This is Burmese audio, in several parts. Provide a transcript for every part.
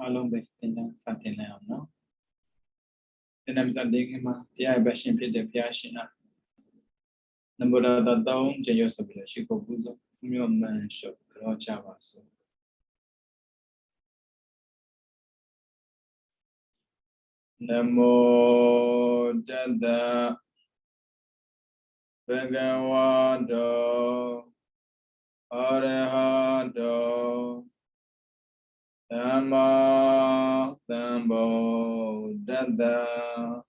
along with something now, no? Then I'm saying, yeah, passion fit the passion. Number the down, Jayos of the Chicobuzo, your man shop, Chavas. Namo Jada Bhagavado Arahado Dhamma Dhammo Dada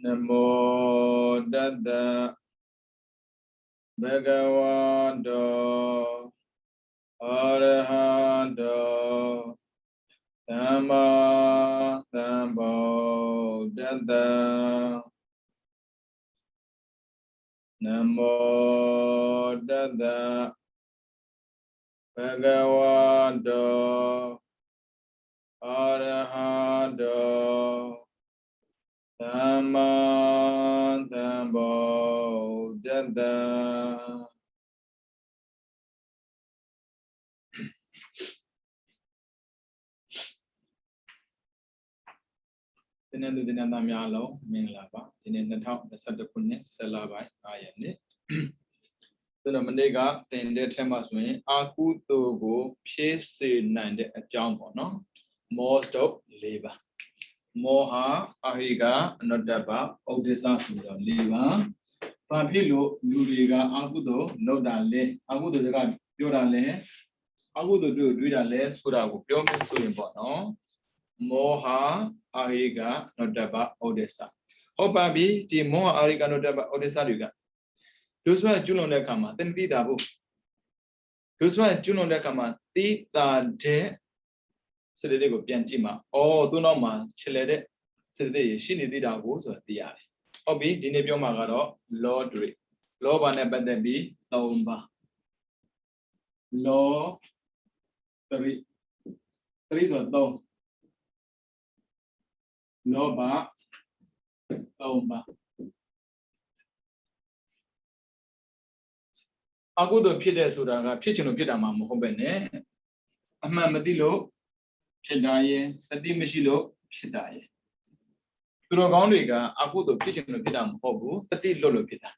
Namo Dada Bhagavado Arahado Dhamma Dhammo Dada Namo Dada Bhagavado Arahado Dhamma Dhammo Dada Dinner Damialo, Minglava, in the top, the Satapunet, Salabai, Ayane. The Mandega, then the Temasway, Aku Togo, Piece 9 a jump no? Most of labor. Moha, Ariga, Nodaba, Odessa, Liva, Papilo, Ludiga, Agudo, Nodale, Agudo, Yorale, Agudo, Dudale, Surago, Piomi Suimbono. Moha Ariga Nodaba Odessa. Hobabi, the Moha Ariga Nodaba Odessa Riga. Those were Juno de Kama, then the Dabu. Those were Juno de Kama, the de Sedego Piantima, or Dunoma, Chilede, Sede, she needed a woos or the eye. Obi, Dinebio Magaro, Lord Rick. Loba Nebadebi, Laumba. Law 3. 3 or though. Loba Laumba. Agudo Pide Suraga, Pitchino Pidama Mohobene, Amamadilo, Pidaye, the Dimishilo, Pidaye. Turogondiga, Agudo Pitchino Pidam Hobu, the Lolo Pida.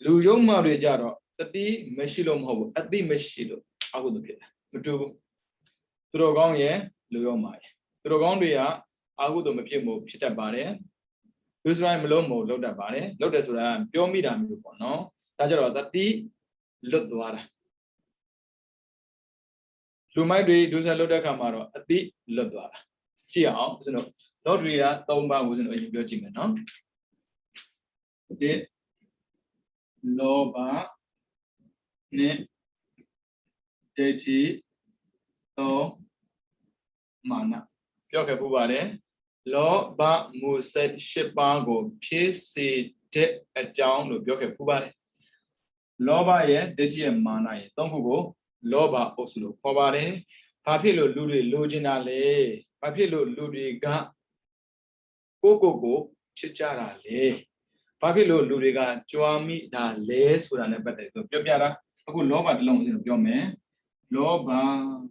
Lujoma Rejaro, the D Meshilom Hobu, at the Meshilo, Agudo Pida. Mutu Turogonye, Luyomai. Turogondia, Agudo Mepimo, Pita Bare, Usra Melomo, Loda Bare, Lodesura, Piomida Mupono. That Ludwara. Lumai do Saloda Camaro at the Ludwara. Chia, not Ria, Tomba was an Ojibwe, no? The Loba Ne Deti To Mana. Pioca Bubare Loba Muse Shibago P.C. De a town of Pioca Bubare. Loba ye, Deti and Mana, don't go, Loba Oslo, Pobare, Papilo Ludi Lujinale, Papilo Ludiga, Coco, Chichara le, Papilo Ludiga, Joami da les for an epithet of Piara, a good Loba belongs in your man, Loba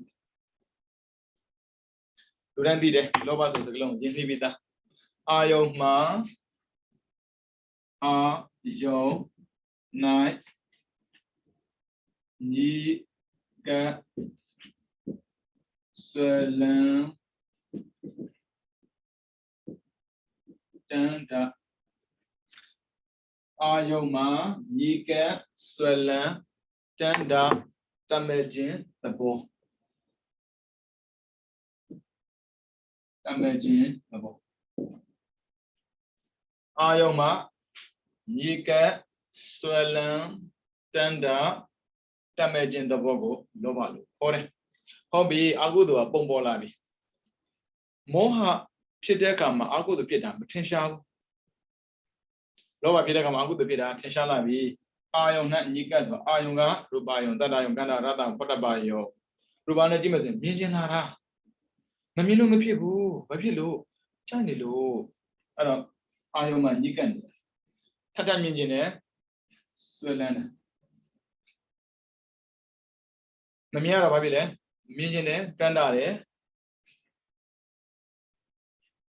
Durandi, Loba was alone, Yinibita, Ayo Ma, A, Yo, Night. Ni ga Swalan Tanda Ayoma Ni ga Swalan Tanda Tamajin the ball. Tamajin the ball. Ayoma Ni ga Swalan Tanda Tamajin the Bogo, Lovalu. Hobby, Agudo, a Bombolabi. Moha Pidecam, Agu the Pidam, potential. Lower Pidecam, Agu the Pida, Tensalabi, Ion Nikas, Ionga, Rubayon, that I am gonna rather put about your Rubana Dimazin, Mijinara. Mamilo Mapibu, Babilo, Chanilo. I don't Ioma Nikan. Tata Mijine, Swelana. မမြင်ရတော့ဘာဖြစ်လဲမြင်ခြင်းနဲ့ကန့်တာတယ်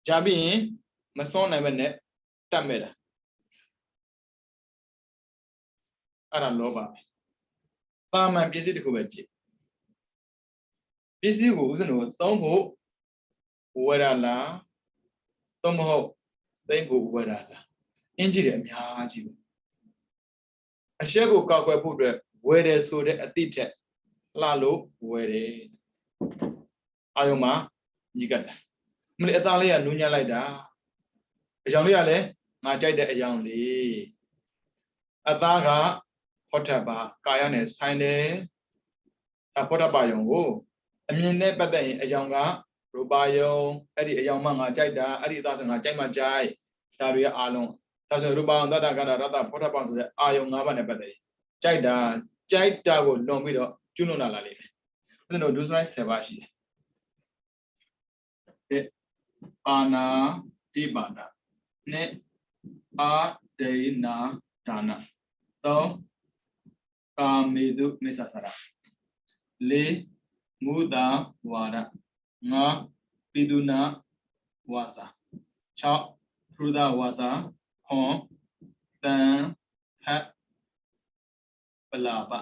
ကြာပြီးရင်မစွန့်နိုင်မဲ့နဲ့တတ်မဲ့တာအဲ့ဒါလောဘပဲသာမန်ပစ္စည်းတစ်ခုပဲကြည့်ပစ္စည်းကိုဦးဇင်းတို့သုံးဖို့ဝယ်တာလားသုံးမဟုတ်သိမ့်ဖို့ဝယ်တာလားအင်းကြီးတယ်အများကြီးပဲအရှက်ကိုကောက်ွယ်ဖို့အတွက်ဝယ်တယ်ဆိုတဲ့အသည့်ထက်လှလို့ဝယ်တယ်အာယုံမှာညီကတ်တာမလေးအသားလေးကနူးညံ့လိုက်တာအကြောင်းလေးကလည်းငါကြိုက်တဲ့အကြောင်းလေးအသားကဟောထပ်ပါကာယနဲ့ဆိုင်တယ်အဖောထပ်ပါယုံကိုအမြင်နဲ့ပတ်သက်ရင်အကြောင်းကရူပါယုံအဲ့ဒီအကြောင်းမှငါကြိုက်တာအဲ့ဒီအသားဆိုငါကြိုက်မှကြိုက်ဒါတွေအားလုံးဒါဆိုရူပါယုံတတ္တကန္တာရတ္တဖောထပ်ပါဆိုတဲ့အာယုံ၅ပါးနဲ့ပတ်သက်ရင်ကြိုက်တာကိုလွန်ပြီးတော့ကျွလွန်လာလိမ့်မယ်အဲ့တော့ဒုစရိုက်7ပါးရှိတယ်အာနာတိပါဒနဲ့အာဒိနာဒါန3ကာမေတုမေသဆရာ4မုဒဝါဒ5ပိဒုနာဝါစာ6ဖရုဒဝါစာ9တန်ဟတ်ပလာပ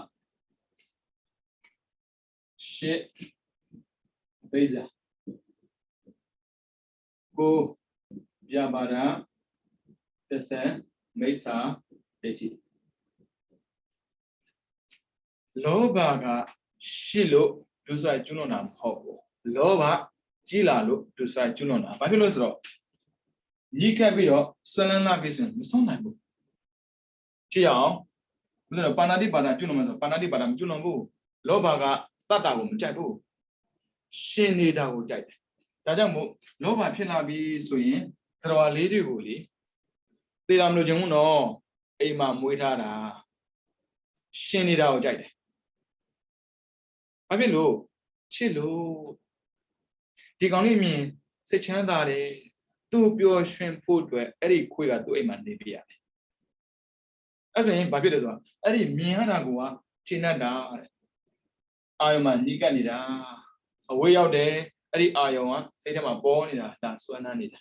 8ဘိဇာကိုပြပါဒသစ္စာမိစ္ဆာဒိဋ္ဌိလောဘကရှိလို့ဒုစရိုက်ကျွလွန်တာမဟုတ်ဘူးလောဘကြီးလာလို့ဒုစရိုက်ကျွလွန်တာဘာဖြစ်လို့ဆိုတော့ညီးကပ်ပြီးတော့ဆွလန်းလာပြီးဆိုရင်မဆုံးနိုင်ဘူးကြည့်အောင်ဥစ္စာပါဏာတိပါဒကျွလွန်မယ်ဆိုပါဏာတိပါဒမကျွလွန်ဘူးလောဘကတတ္တာကိုမကြိုက်ဘူးရှင်နေတာကိုကြိုက်တယ်ဒါကြောင့်မို့လောဘဖြစ်လာပြီးဆိုရင်သရဝလေးတွေကိုလေသေတာမလို့ခြင်းဘူးနော်အိမ်မှာမွေးထားတာရှင်နေတာကိုကြိုက်တယ်ဘာဖြစ်လို့ချစ်လို့ဒီကောင်လေးမြင်စိတ်ချမ်းသာတယ်သူ့ပျော်ရွှင်ဖို့အတွက်အဲ့ဒီခွေးကသူ့အိမ်မှာနေပြရတယ်အဲ့ဆိုရင်ဘာဖြစ်လဲဆိုတော့အဲ့ဒီမြင်ရတာကထိတ်တတ်တာတဲ့အာယုံမှာညီးကပ်နေတာအဝေးရောက်တယ်အဲ့ဒီအာယုံကစိတ်ထဲမှာပေါ်နေတာဒါစွမ်းနာနေတာ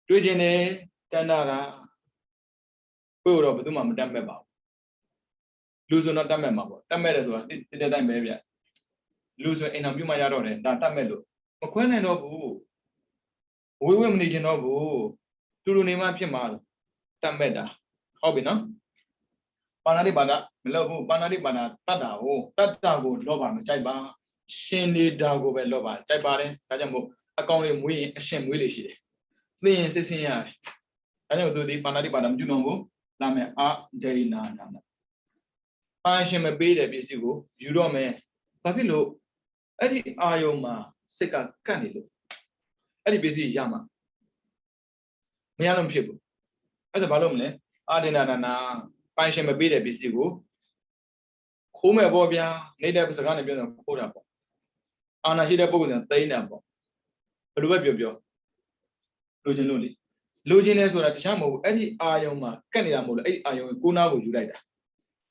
တွေးခြင်းနဲ့တန်တာကိုယ်တော့ဘယ်သူမှမတတ်မဲ့ပါဘူးလူဆိုတော့တတ်မဲ့မှာပေါ့တတ်မဲ့တယ်ဆိုတာတိတဲ့တိုင်းပဲဗျလူဆိုအိမ်တော်ပြုမှရတော့တယ်ဒါတတ်မဲ့လို့မခွဲနိုင်တော့ဘူးဝေးဝေးမနေချင်တော့ဘူးတူတူနေမှဖြစ်မှာတတ်မဲ့တာဟုတ်ပြီနော်ပါဏာတိပါဒမလုပ်ဘူးပါဏာတိပါဒတတ်တာကိုလောဘမကြိုက်ပါရှင်နေတာကိုပဲလောဘကြိုက်ပါတယ်ဒါကြောင့်မို့အကောင်လေးမွေးရင်အရှင်မွေးလေရှိတယ်သိရင်စစ်စင်းရတယ်ဒါကြောင့်သူဒီပါဏာတိပါဒမကျွလွန်ဘူးလာမယ်အဒိနာနာမအာရှင်မပေးတဲ့ပစ္စည်းကိုယူတော့မယ်ဘာဖြစ်လို့အဲ့ဒီအာယုံမှာစိတ်ကကန့်နေလို့အဲ့ဒီပစ္စည်းရမှာမရလို့မဖြစ်ဘူးအဲ့ဒါဘာလို့မလဲအာဒိနာနာပိုင်ရှင်မပေးတဲ့ပစ္စည်းကိုခိုးမဲ့ပေါ့ဗျာနေတဲ့စကားနဲ့ပြောတော့ခိုးတာပေါ့အာနာရှိတဲ့ပုဂ္ဂိုလ်ကသိနေတာပေါ့ဘယ်လိုပဲပြောလိုချင်လို့လေလိုချင်တယ်ဆိုတာတခြားမဟုတ်ဘူးအဲ့ဒီအာယုံမှာကတ်နေတာမဟုတ်လို့အဲ့ဒီအာယုံကိုနားကိုယူလိုက်တာ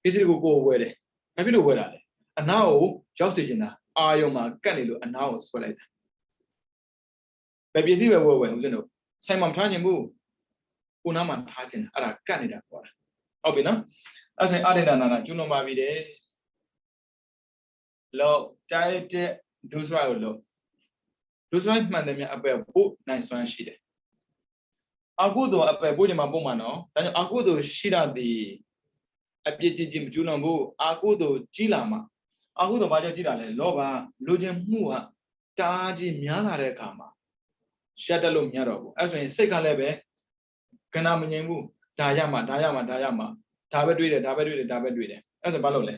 ပစ္စည်းကိုဝယ်တယ်ဘာဖြစ်လို့ဝယ်တာလဲအနာကိုရောက်စေချင်တာအာယုံမှာကတ်နေလို့အနာကိုဆွဲလိုက်တာပဲပစ္စည်းပဲဝယ်ဦးဇင်းတို့ဆိုင်မှာမထားချင်ဘူးကိုနားမှာထားချင်တာအဲ့ဒါကတ်နေတာပေါ့ဟုတ်ပြီနော်အဲ့ဆိုရင်အာဒိနာနာကျွလွန်ပါပြီတဲ့လောတိုက်တဲ့ဒုစရိုက်ကိုလို့ဒုစရိုက်မှန်တယ်များအပယ်ပို့နိုင်စွမ်းရှိတယ်အကုသိုလ်အပယ်ပို့ချင်မှာပို့မှာနော်ဒါကြောင့်အကုသိုလ်ရှိတာဒီအပြစ်ကြီးမကျွလွန်ဘူးအကုသိုလ်ကြီးလာမှာအကုသိုလ်ဘာကြောင့်ကြီးလာလဲလောဘလူချင်းမှုကတားကြီးများလာတဲ့အခါမှာရှက်တက်လို့မရတော့ဘူးအဲ့ဆိုရင်စိတ်ကလည်းပဲကဏမငြိမ်ဘူးဒါရမှာဒါပဲတွေးတယ်အဲ့ဆိုဘာလုပ်လဲ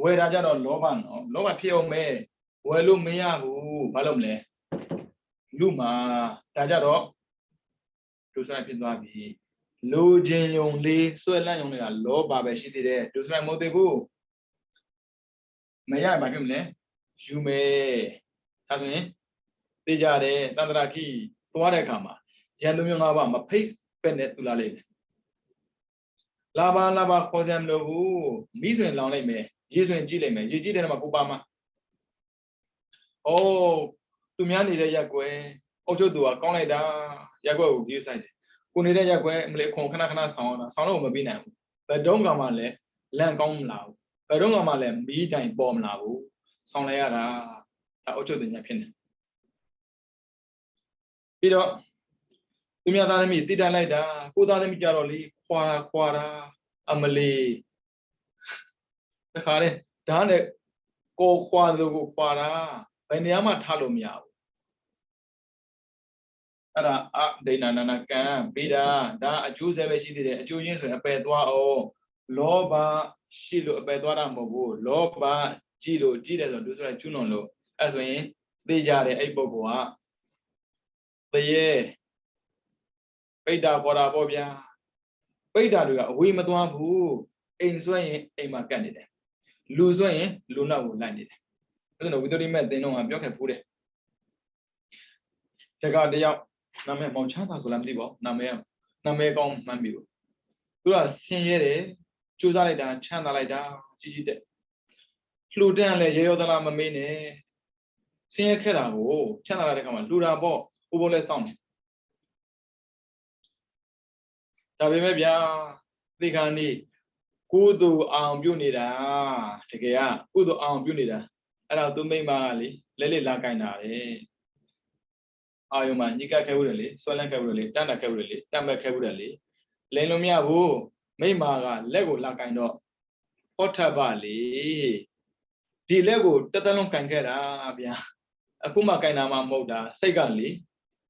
ဝယ်တာကြတော့လောဘနော်လောဘဖြစ်အောင်မဲဝယ်လို့မရဘူးဘာလုပ်မလဲလူမှာဒါကြတော့ဒုစရိုက်ဖြစ်သွားပြီလူချင်းယုံလေးဆွဲလန့်ယုံလေးကလောဘပဲရှိသေးတယ်ဒုစရိုက်မဟုတ်သေးဘူးမရဘာဖြစ်မလဲယူမယ်ဒါဆိုရင်သိကြတယ်တန္တရာခိသွားတဲ့အခါမှာရန်သူမျိုး၅ပါးမဖိတ်ပဲနဲ့တူလာလိမ့်မယ် လာပါခေါ်စရာမလိုဘူးမိဆိုရင်လောင်လိုက်မယ်ရေဆိုရင်ကြည့်လိုက်မယ်ရေကြည့်တဲ့မှာကိုပါမှာအိုးသူများနေတဲ့ရက်ကွယ်အုတ်ချုပ်သူကကောင်းလိုက်တာရက်ကွက်ကိုကြီးဆိုင်တယ်ကိုနေတဲ့ရက်ကွယ်မလေးခုံခဏဆောင်းတာဆောင်းတော့မပြီးနိုင်ဘူးဘယ်တော့မှလည်းလန့်ကောင်းမလာဘူးဘယ်တော့မှလည်းမီးတိုင်ပေါ်မလာဘူးဆောင်းလိုက်ရတာဒါအုတ်ချုပ်တင်ညာဖြစ်နေပြီးတော့သူများသားသမီးတိတလိုက်တာကိုသားသမီးကြတော့လေခွာတာအမလီတခါလေဓာတ်နဲ့ကိုခွာလို့ကိုခွာတာဘယ်နေရာမှထားလို့မရဘူးအဲ့ဒါအဒိဏနာနာကံပြီးတာဒါအကျိုးဆက်ပဲရှိသေးတယ်အကျိုးရင်းဆိုရင်အပယ်သွားအောင်လောဘရှိလို့အပယ်သွားတာမဟုတ်ဘူးလောဘကြည့်လို့ကြည့်တယ်ဆိုသူဆိုရင်ကျွလွန်လို့အဲ့ဆိုရင်သိကြတယ်အဲ့ပုဂ္ဂိုလ်ကတရေပိဋ္ဌာခေါ်တာပေါ့ဗျာပိဋ္ဌာတွေကအဝေးမသွားဘူးအိမ်ဆွဲရင်အိမ်မှာကတ်နေတယ်လူဆွဲရင်လူနောက်ကိုလိုက်နေတယ်အဲ့ဒါဝိတ္တိမဲ့သင်တော့ကပြောခဲ့ဖူးတယ်တကတယောက်နာမည်မောင်ချမ်းသာဆိုလားမသိပါဘူးနာမည်ကောင်းမှန်းပြီဘူးသူကဆင်းရဲတယ်ကြိုးစားလိုက်တာချမ်းသာလိုက်တာကြီးတဲ့လှူဒန်းလဲရေရောသလားမမေးနဲ့ဆင်းရဲခဲ့တာကိုချမ်းသာလာတဲ့ခါမှာလှူတာပေါ့ဘိုးလဲစောင့်နေဒါပေမဲ့ဗျာဒီခါနေ့ကုသိုလ်အောင်ပြုနေတာတကယ်ကကုသိုလ်အောင်ပြုနေတာအဲ့တော့သူမိမကလေလဲလာကင်တာလေအာယုံမှာညိကခဲဘူးတယ်လေဆွဲလန်းခဲဘူးတယ်လေတန်းတာခဲဘူးတယ်လေတမ်းဘက်ခဲဘူးတယ်လေလိန်လို့မရဘူးမိမကလက်ကိုလာကင်တော့ဟောထပ်ပါလေဒီလက်ကိုတသက်လုံးကင်ခဲ့တာဗျာအခုမှကင်တာမှမဟုတ်တာစိတ်ကလေ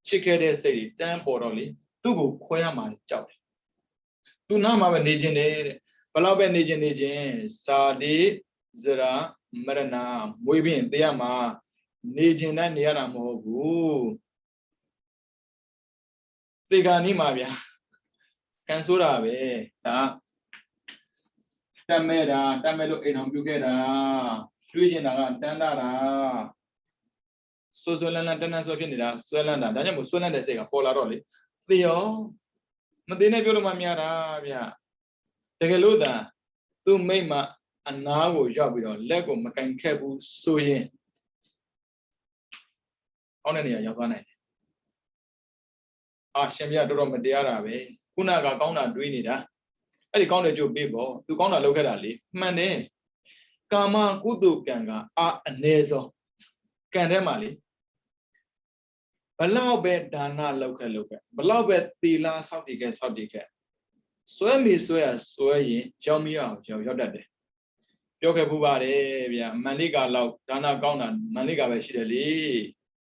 ချစ်ခဲ့တဲ့စိတ်တန်းပေါ်တော့လေသူ့ကိုခွဲရမှကြောက်တယ်သူနားမှာပဲနေခြင်းတယ်တဲ့ဘလောက်ပဲနေခြင်းဇာတိဇရာမရဏမွေးပြီးတရားမှာနေခြင်းနဲ့နေရတာမဟုတ်ဘူးစေကာနီးမှာဗျာကန်ဆိုးတာပဲဒါတတ်မဲ့လို့အိမ်အောင်ပြုခဲ့တာတွေးကျင်တာကတန်းတာဆွဲလန်းတန်းဆွဲဖြစ်နေတာဆွဲလန်းတာဒါကြောင့်မို့ဆွဲလန်းတဲ့စိတ်ကပေါ်လာတော့လေသေရောမသိနဲ့ပြောလို့မှမရတာဗျတကယ်လို့သာသူ့မိမအနာကိုရောက်ပြီးတော့လက်ကိုမကင်ခဲ့ဘူးဆိုရင်အောင်းတဲ့နေရာရောက်သွားနိုင်တယ်ရှင်ပြတော်မတရားတာပဲခုနကကောင်းတာတွေးနေတာအဲ့ဒီကောင်းတဲ့ကြိုးပေးပေါ့သူကောင်းတာလုပ်ခဲ့တာလေမှန်တယ်ကာမကုသိုလ်ကံကအနည်းဆုံးကံထဲမှာလေဘလောက်ပဲဒါနလုပ်ခဲ့ဘလောက်ပဲသီလစောင့်တည်ခဲ့ဆွဲရင်ကြောင်းမရအောင်ရောက်တတ်တယ်ပြောခဲ့ဘူးပါတယ်ဗျာမန္လိကာလောက်ဒါနကောင်းတာမန္လိကာပဲရှိတယ်လေ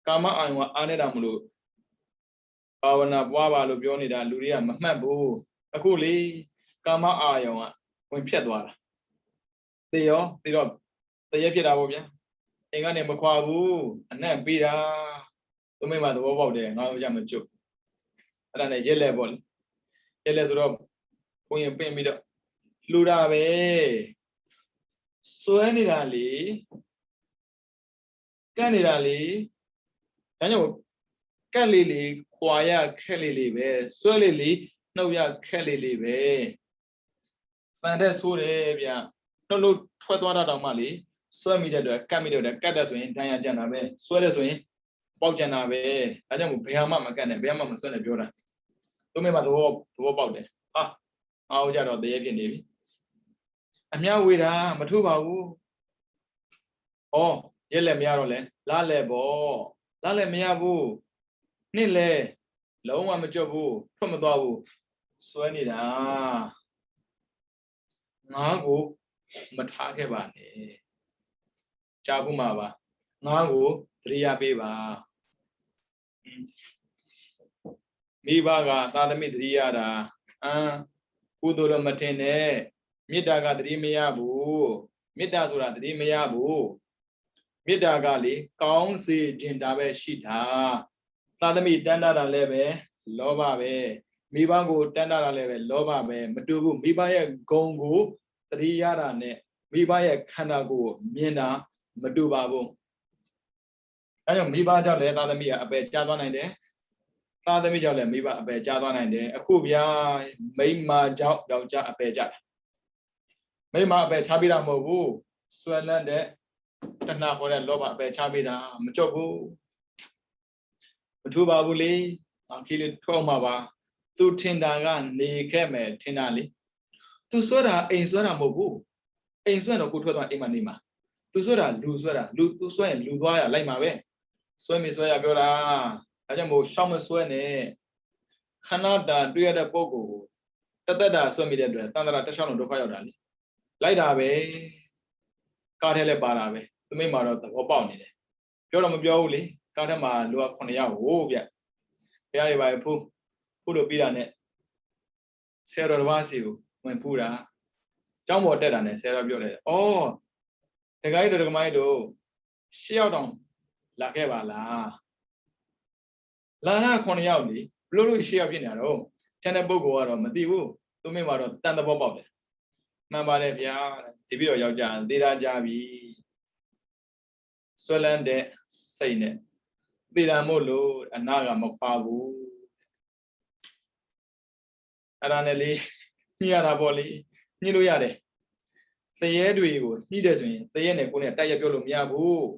ကာမအာယုံကအားနေတာမလို့ဘာဝနာပွားပါလို့ပြောနေတာလူတွေကမမှတ်ဘူးအခုလေကာမအာယုံကဝင်ဖြတ်သွားတာသေတော့တရက်ဖြစ်တာပေါ့ဗျာအိမ်ကနေမခွာဘူးအနက်ပေးတာသူမိမသဘောပေါက်တယ်ငါတို့ကြမကြုတ်အဲ့ဒါနဲ့ရက်လက်ပေါ့လေရက်လက်ဆိုတော့ဘုံရင်ပင့်ပြီးတော့လှူတာပဲစွဲနေတာလေကန့်နေတာလေဒါကြောင့်ကန့်လေးခွာရခက်လေးပဲစွဲလေးနှုတ်ရခက်လေးပဲစံတဲ့ဆိုးတယ်ဗျနှုတ်လို့ထွက်သွားတာတောင်မှလေစွဲမိတဲ့အတွက်ကတ်မိတဲ့အတွက်ကတ်တဲ့ဆိုရင်ဒဏ်ရာကျန်တာပဲစွဲတဲ့ဆိုရင်ပေါက်ကျန်တာပဲဒါကြောင့်မို့ဘယ်ဟာမှမကတ်နဲ့ဘယ်ဟာမှမစွဲနဲ့ပြောတာသူမိမသဘောပေါက်တယ်အားကြတော့တရေဖြစ်နေပြီအမြဝေတာမထူပါဘူးရက်လက်မရတော့လဲလားလဲပေါ့လားလဲမရဘူးနှစ်လဲလုံးဝမကြွဘူးထွက်မသွားဘူးစွဲနေတာငါးကိုမထားခဲ့ပါနဲ့ကြာဘူးမှာပါငါးကိုသတိရပေးပါမိဘကသာသမီသတိရတာကုသိုလ်တော့မထင်နဲ့မေတ္တာကသတိမရဘူးမေတ္တာဆိုတာသတိမရဘူးမေတ္တာကလေကောင်းစေခြင်းဒါပဲရှိတာသာသမီတဏ္ဍတာလည်းပဲလောဘပဲမိဘကိုတဏ္ဍတာလည်းပဲလောဘပဲမတူဘူးမိဘရဲ့ဂုဏ်ကိုသတိရတာနဲ့မိဘရဲ့ခန္ဓာကိုမြင်တာမတူပါဘူးအဲကြောင့်မိဘကြောင့်လည်းသာသမီကအပယ်ကျသွားနိုင်တယ် သားသမီးကြောင့်လည်းမိဘအပယ်ကြားသွားနိုင်တယ်အခုဗျာမိမကြောင့်ယောက်ျားအပယ်ကြတယ်မိမအပယ်ချပေးတာမဟုတ်ဘူးဆွဲလန်းတဲ့တဏှာခေါ်တဲ့လောဘအပယ်ချပေးတာမကြုတ်ဘူးမထူပါဘူးလေခီးလေးထောက်မှာပါသူထင်တာကနေခဲ့မယ်ထင်တာလေသူဆွဲတာအိမ်ဆွဲတာမဟုတ်ဘူးအိမ်ဆွဲတော့ကိုထွက်သွားအိမ်မနေမှာသူဆွဲတာလူဆွဲတာလူသူဆွဲရင်လူသွားရလိုက်မှာပဲဆွဲမိဆွဲရပြောတာဒါကြောင့်မို့ရှောင်းမဆွဲနဲ့ခဏတာတွေ့ရတဲ့ပုံကိုတသက်တာဆွဲမိတဲ့အတွက်သန္တရာတစ်ချောင်းလုံးဒုက္ခရောက်တာလေလိုက်တာပဲကားထဲလည်းပါတာပဲသူမိမတော့သဘောပေါက်နေတယ်ပြောတော့မပြောဘူးလေကားထဲမှာလူက9ယောက်ဟိုးဗျဘုရားရေပါဖူးလို့ပြီးတာနဲ့ဆရာတော်တစ်ပါးစီကိုဝင်ဖူးတာကျောင်းပေါ်တက်တာနဲ့ဆရာတော်ပြောတယ်ဩတခါကြီးတို့တခါမကြီးတို့10ယောက်တောင်လာခဲ့ပါလားလာတာ9ယောက်လေဘလို့လို့10ယောက်ဖြစ်နေတာတော့ကျန်တဲ့ပုဂ္ဂိုလ်ကတော့မသိဘူးသူမိမတော့တန်သဘောပေါက်တယ်မှန်ပါတယ်ဗျာဒီပြီးတော့ယောက်ျားသေးတာကြပြီဆွဲလန်းတဲ့စိတ်နဲ့သေတာမို့လို့အနာကမပါဘူးအဲ့ဒါနဲ့လေညှိရတာပေါ့လေညှိလို့ရတယ်သရဲတွေကိုညှိတယ်ဆိုရင်သရဲနဲ့ကိုယ်နဲ့တိုက်ရပြောလို့မရဘူး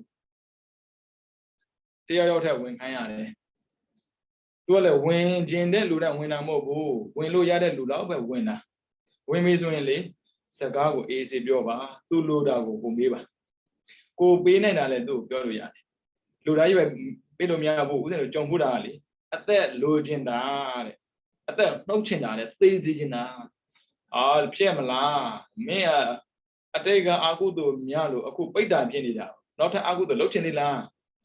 တရားရောက်ထက်ဝင်ခိုင်းရတယ်သူကလည်းဝင်ခြင်းတဲ့လူတိုင်းဝင်တာမဟုတ်ဘူးဝင်လို့ရတဲ့လူတော့ပဲဝင်တာဝင်ပြီဆိုရင်လေစကားကိုအေးစေပြောပါသူ့လိုတာကိုမေးပါကိုပေးနိုင်တာလည်းသူ့ကိုပြောလို့ရတယ်လူတိုင်းပဲပေးလို့မရဘူးဦးဇင်းတို့ကြုံဖူးတာလေအသက်လိုချင်တာတဲ့အသက်နှုတ်ချင်တာတဲ့သေစီချင်တာဖြစ်မလားမင်းအတိတ်ကအာကုသို့မြလို့အခုပိတ်တာဖြစ်နေတာနောက်ထပ်အာကုသို့လုပ်ချင်သေးလား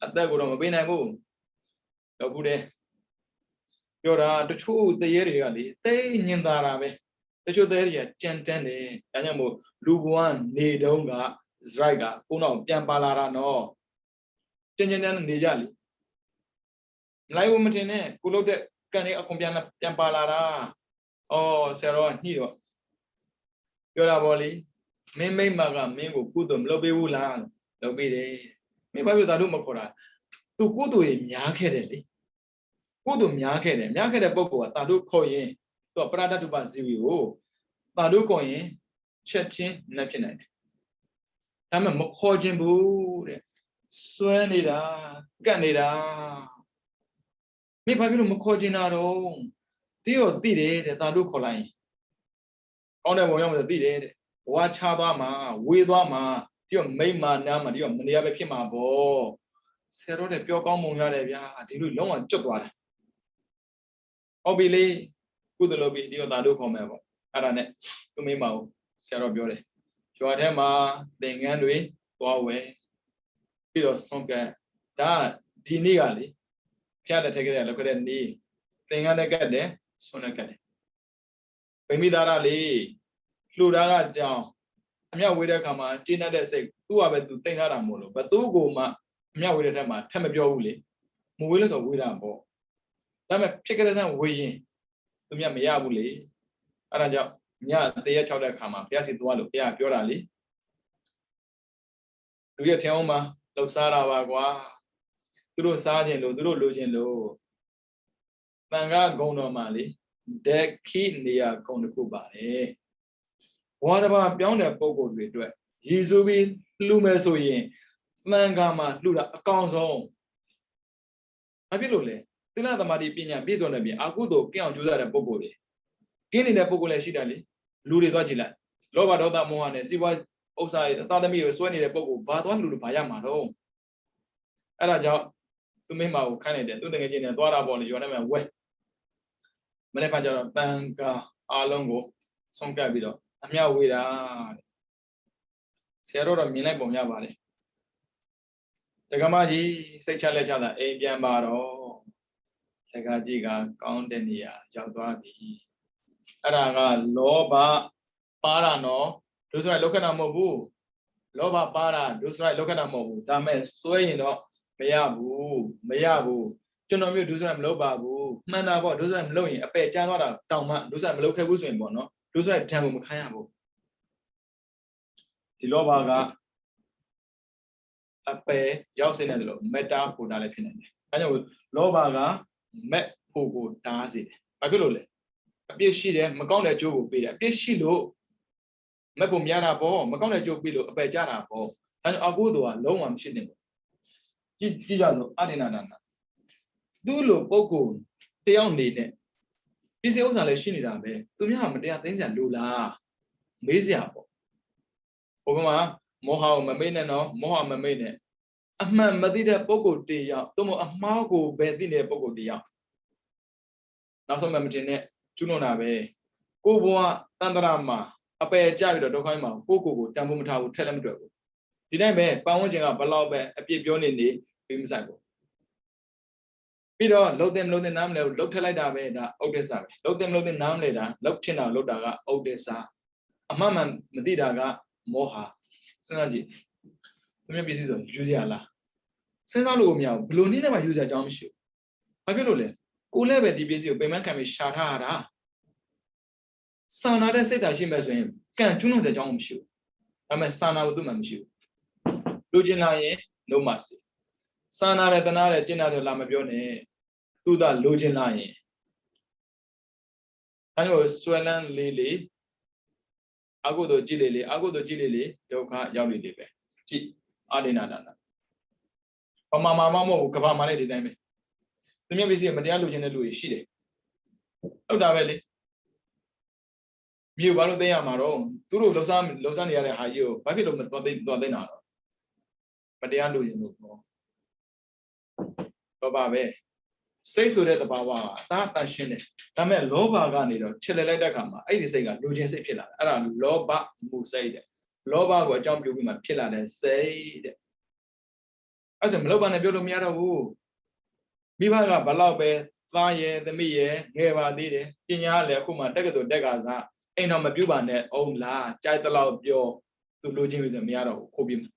အသက်ကိုတော့မပေးနိုင်ဘူးတော့ဘူးတဲ့ပြောတာတချို့တရေတွေကလေသိညင်သာတာပဲတချို့တရေတွေကကြမ်းတမ်းတယ်ဒါကြောင့်မို့လူဘဝနေတုန်းက right ကကိုတော့ပြန်ပါလာတာနော်ကြမ်းကြမ်းနေကြလေမလိုက်ဘူးမတင်နဲ့ကိုလုပ်တဲ့ကန်လေးအကုန်ပြန်ပါလာတာဆရာတော်ကညှိတော့ပြောတာပေါ့လေမင်းမိမကမင်းကိုကုသိုလ်မလုပ်ပေးဘူးလားလုပ်ပေးတယ်မင်းဘာဖြစ်သာလို့မခေါ်တာသူကုသိုလ်ကြီးများခဲ့တယ်လေကုသိုလ်များခဲ့တဲ့ပုဂ္ဂိုလ်ကသာတို့ခေါ်ရင်သူကပရဒတ္တုပဇီဝီကိုသာတို့ခေါ်ရင်ချက်ချင်းနဲ့ဖြစ်နိုင်တယ်ဒါမှမခေါ်ခြင်းဘူးတဲ့စွဲနေတာကတ်နေတာမင်းဘာဖြစ်လို့မခေါ်ခြင်းတာတော့ဒီရောသိတယ်တဲ့သာတို့ခေါ်လိုက်ရင်ကောင်းတဲ့ဘုံရောက်မှသိတယ်တဲ့ဘဝချသွားမှာဝေးသွားမှာဒီရောမိမ့်မာနားမှာဒီရောမနေရပဲဖြစ်မှာပေါ့ဆရာတော်တဲ့ပြောကောင်းမုံရတယ်ဗျာဒီလိုလုံးဝကျွတ်သွားတာဟုတ်ပြီလေကုသလုပ်ပြီးဒီရောသာတို့ခေါ်မယ်ပေါ့အဲ့ဒါနဲ့သူမိမကိုဆရာတော်ပြောတယ်ကျွာထဲမှာသင်္ကန်းတွေသွားဝယ်ပြီးတော့ဆုံးကံဒါဒီနေ့ကလေဖျားတဲ့ထက်ကလေးလောက်ခဲ့တဲ့နေ့သင်္ကန်းနဲ့ကတ်တယ်ဆုံးနဲ့ကတ်တယ်ဗိမိသားရလေလှူတာကကြောင်းအမြောက်ဝေးတဲ့အခါမှာကျင်းတတ်တဲ့စိတ်သူ့ဟာပဲသူတိတ်ထားတာမို့လို့ဘသူ့ကိုမှအမြောက်ဝေးတဲ့ထက်မှာထပ်မပြောဘူးလေမဝေးလို့ဆိုဝေးတာပေါ့ဒါပေမဲ့ဖြစ်ကြတဲ့ဆန်းဝေးရင်သူမြတ်မရဘူးလေအဲ့ဒါကြောင့်ညတရက်6တဲ့အခါမှာဘုရားစီသွားလို့ဘုရားပြောတာလေလူရထင်အောင်မှာလှုပ်ရှားတာပါကွာသူတို့စားခြင်းလို့သူတို့လိုခြင်းလို့တန်ခါဂုံတော်မှာလေဒက်ခိနေရဂုံတစ်ခုပါတယ်ဘဝတစ်ပါးပြောင်းတဲ့ပုံကိုယ်တွေအတွက်ရည်စူးပြီးလှူမယ်ဆိုရင်သံဃာမှာလှူတာအကောင်ဆုံးဘာဖြစ်လို့လဲသီလသမာဓိပညာပြည့်စုံတဲ့ပြင်အကုသိုလ်ကင်းအောင်ကြိုးစားတဲ့ပုံကိုယ်တွေကင်းနေတဲ့ပုံကိုယ်လည်းရှိတယ်လေလူတွေသွားကြည့်လိုက်လောဘဒေါသမောဟနဲ့စီးပွားဥစ္စာတွေသာသမီကိုစွဲနေတဲ့ပုံကိုဘာသွားလူလို့ဘာရမှာတော့အဲ့ဒါကြောင့်သူမိမကိုခိုင်းလိုက်တယ်သူတကယ်ချင်းနဲ့သွားတာပေါ့လေရောထဲမှာဝဲမနေ့ကကျတော့တန်ခါအားလုံးကိုဆုံးကပ်ပြီးတော့အမြောက်ဝေးတာတဲ့ဆရာတော်မြင်လိုက်ပုံရပါတယ်တက္ကမကြီးစိတ်ချလက်ချတာအိမ်ပြန်ပါတော့တက္ကကြီးကကောင်းတဲ့နေရာရောက်သွားပြီအဲ့ဒါကလောဘပါတာနော်ဒုစရိုက်လောကနာမဟုတ်ဘူးလောဘပါတာဒုစရိုက်လောကနာမဟုတ်ဘူးဒါမဲ့စွဲရင်တော့မရဘူးကျွန်တော်မျိုးဒုစရိုက်မလုပ်ပါဘူးမှန်တာပေါ့ဒုစရိုက်မလုပ်ရင်အပယ်ကျသွားတာတောင်မှဒုစရိုက်မလုပ်ခဲ့ဘူးဆိုရင်ပေါ့နော်ဒုစရိုက်ဒဏ်ကိုမခံရဘူးဒီလောဘကအပယ်ရောက်စေတယ်လို့မေတ္တာဖို့တာလည်းဖြစ်နေတယ်အဲကြောင့်လောဘကမက် ကိုတားစေတယ်ဘာဖြစ်လို့လဲအပြစ်ရှိတယ်မကောင်းတဲ့အကျိုးကိုပေးတယ်အပြစ်ရှိလို့မက်ဖို့များတာပေါ့မကောင်းတဲ့အကျိုးပေးလို့အပယ်ကြတာပေါ့ဒါကြောင့်အကုသိုလ်ကလုံးဝမရှိသင့်ဘူးကြည့်ကြစို့အဒိနာဒါနာသူ့လိုပုဂ္ဂိုလ်တယောက်နေတဲ့ပစ္စည်းဥစ္စာလည်းရှိနေတာပဲသူများမတရားသိမ်းစရာလိုလားမေးစရာပေါ့ဘုရားမှာမောဟကိုမမေ့နဲ့နော်မောဟမမေ့နဲ့အမှန်မသိတဲ့ပုဂ္ဂိုလ်တယောက်သို့မဟုတ်အမှားကိုပဲသိနေတဲ့ပုဂ္ဂိုလ်တယောက်နောက်ဆုံးမှမတင်နဲ့ကျွလွန်တာပဲကိုဘဝတန်တရာမှာအပယ်ကြပြီးတော့ဒုက္ခမှာကိုတန်ဖို့မထားဘူးထက်လည်းမတွေ့ဘူးဒီတိုင်းပဲပတ်ဝန်းကျင်ကဘလောက်ပဲအပြစ်ပြောနေပြီးမဆိုင်ဘူးပြီးတော့လှုပ်တယ်မလှုပ်တယ်နားမလဲလှုပ်ထက်လိုက်တာပဲဒါဥဒိစ္စပဲလှုပ်တယ်မလှုပ်တယ်နားမလဲတာလှုပ်ချင်တာလှုပ်တာကဥဒိစ္စအမှန်မှန်မသိတာကမောဟစဉ်းစားကြည့်သူများပစ္စည်းဆိုယူစရာလားစဉ်းစားလို့မရဘူးဘယ်လိုနည်းနဲ့မှယူစရာအကြောင်းမရှိဘူးဘာဖြစ်လို့လဲကိုလည်းပဲဒီပစ္စည်းကိုပိမှန်းခံပြီးရှာထားရတာစာနာတဲ့စိတ်ဓာတ်ရှိမဲ့ဆိုရင်ကံကျွန်းလုံးစရာအကြောင်းမရှိဘူးဒါပေမဲ့စာနာဖို့သူ့မှာမရှိဘူးလူကျင်လာရင်လုံးမစီစာနာတယ်တနာတယ်ကျင့်တယ်လာမပြောနဲ့သူသာလူကျင်လာရင်အဲလိုဆွဲလန်းလေးအကုသိုလ်ကြည့်လေအကုသိုလ်ကြည့်လေဒုက္ခရောက်လေပဲကြည့်အာဒိနာဒါနာဘာမှမဟုတ်ဘူးကဘာမှလည်းဒီတိုင်းပဲသူများပစ္စည်းမတရားလူချင်းတဲ့လူတွေရှိတယ်ဟုတ်တာပဲလေမြို့ဘာလို့သိရမှာတော့သူတို့လှုပ်ရှားနေရတဲ့ဟာကြီးကိုဘာဖြစ်လို့မသွားသိတာတော့မတရားလူချင်းလို့တော့ပါပဲစိတ်ဆိုတဲ့သဘာဝကအသာတရှင်းတယ်ဒါပေမဲ့လောဘကနေတော့ချစ်လိုက်တဲ့အခါမှာအဲ့ဒီစိတ်ကလူချင်းစိတ်ဖြစ်လာတယ်အဲ့ဒါလောဘမှုစိတ်တဲ့လောဘကိုအကြောင်းပြုပြီးမှဖြစ်လာတဲ့စိတ်တဲ့အဲ့ဒါမလောဘနဲ့ပြောလို့မရတော့ဘူးမိဘကဘလောက်ပဲသားရဲ့သမီးရဲ့ငယ်ပါသေးတယ်ပညာလည်းအခုမှတက္ကသိုလ်တက်ကစားအိမ်တော်မပြုတ်ပါနဲ့အောင်လားကြိုက်တဲ့လောက်ပြောသူလူချင်းလို့ဆိုမရတော့ဘူးခိုးပြမှာ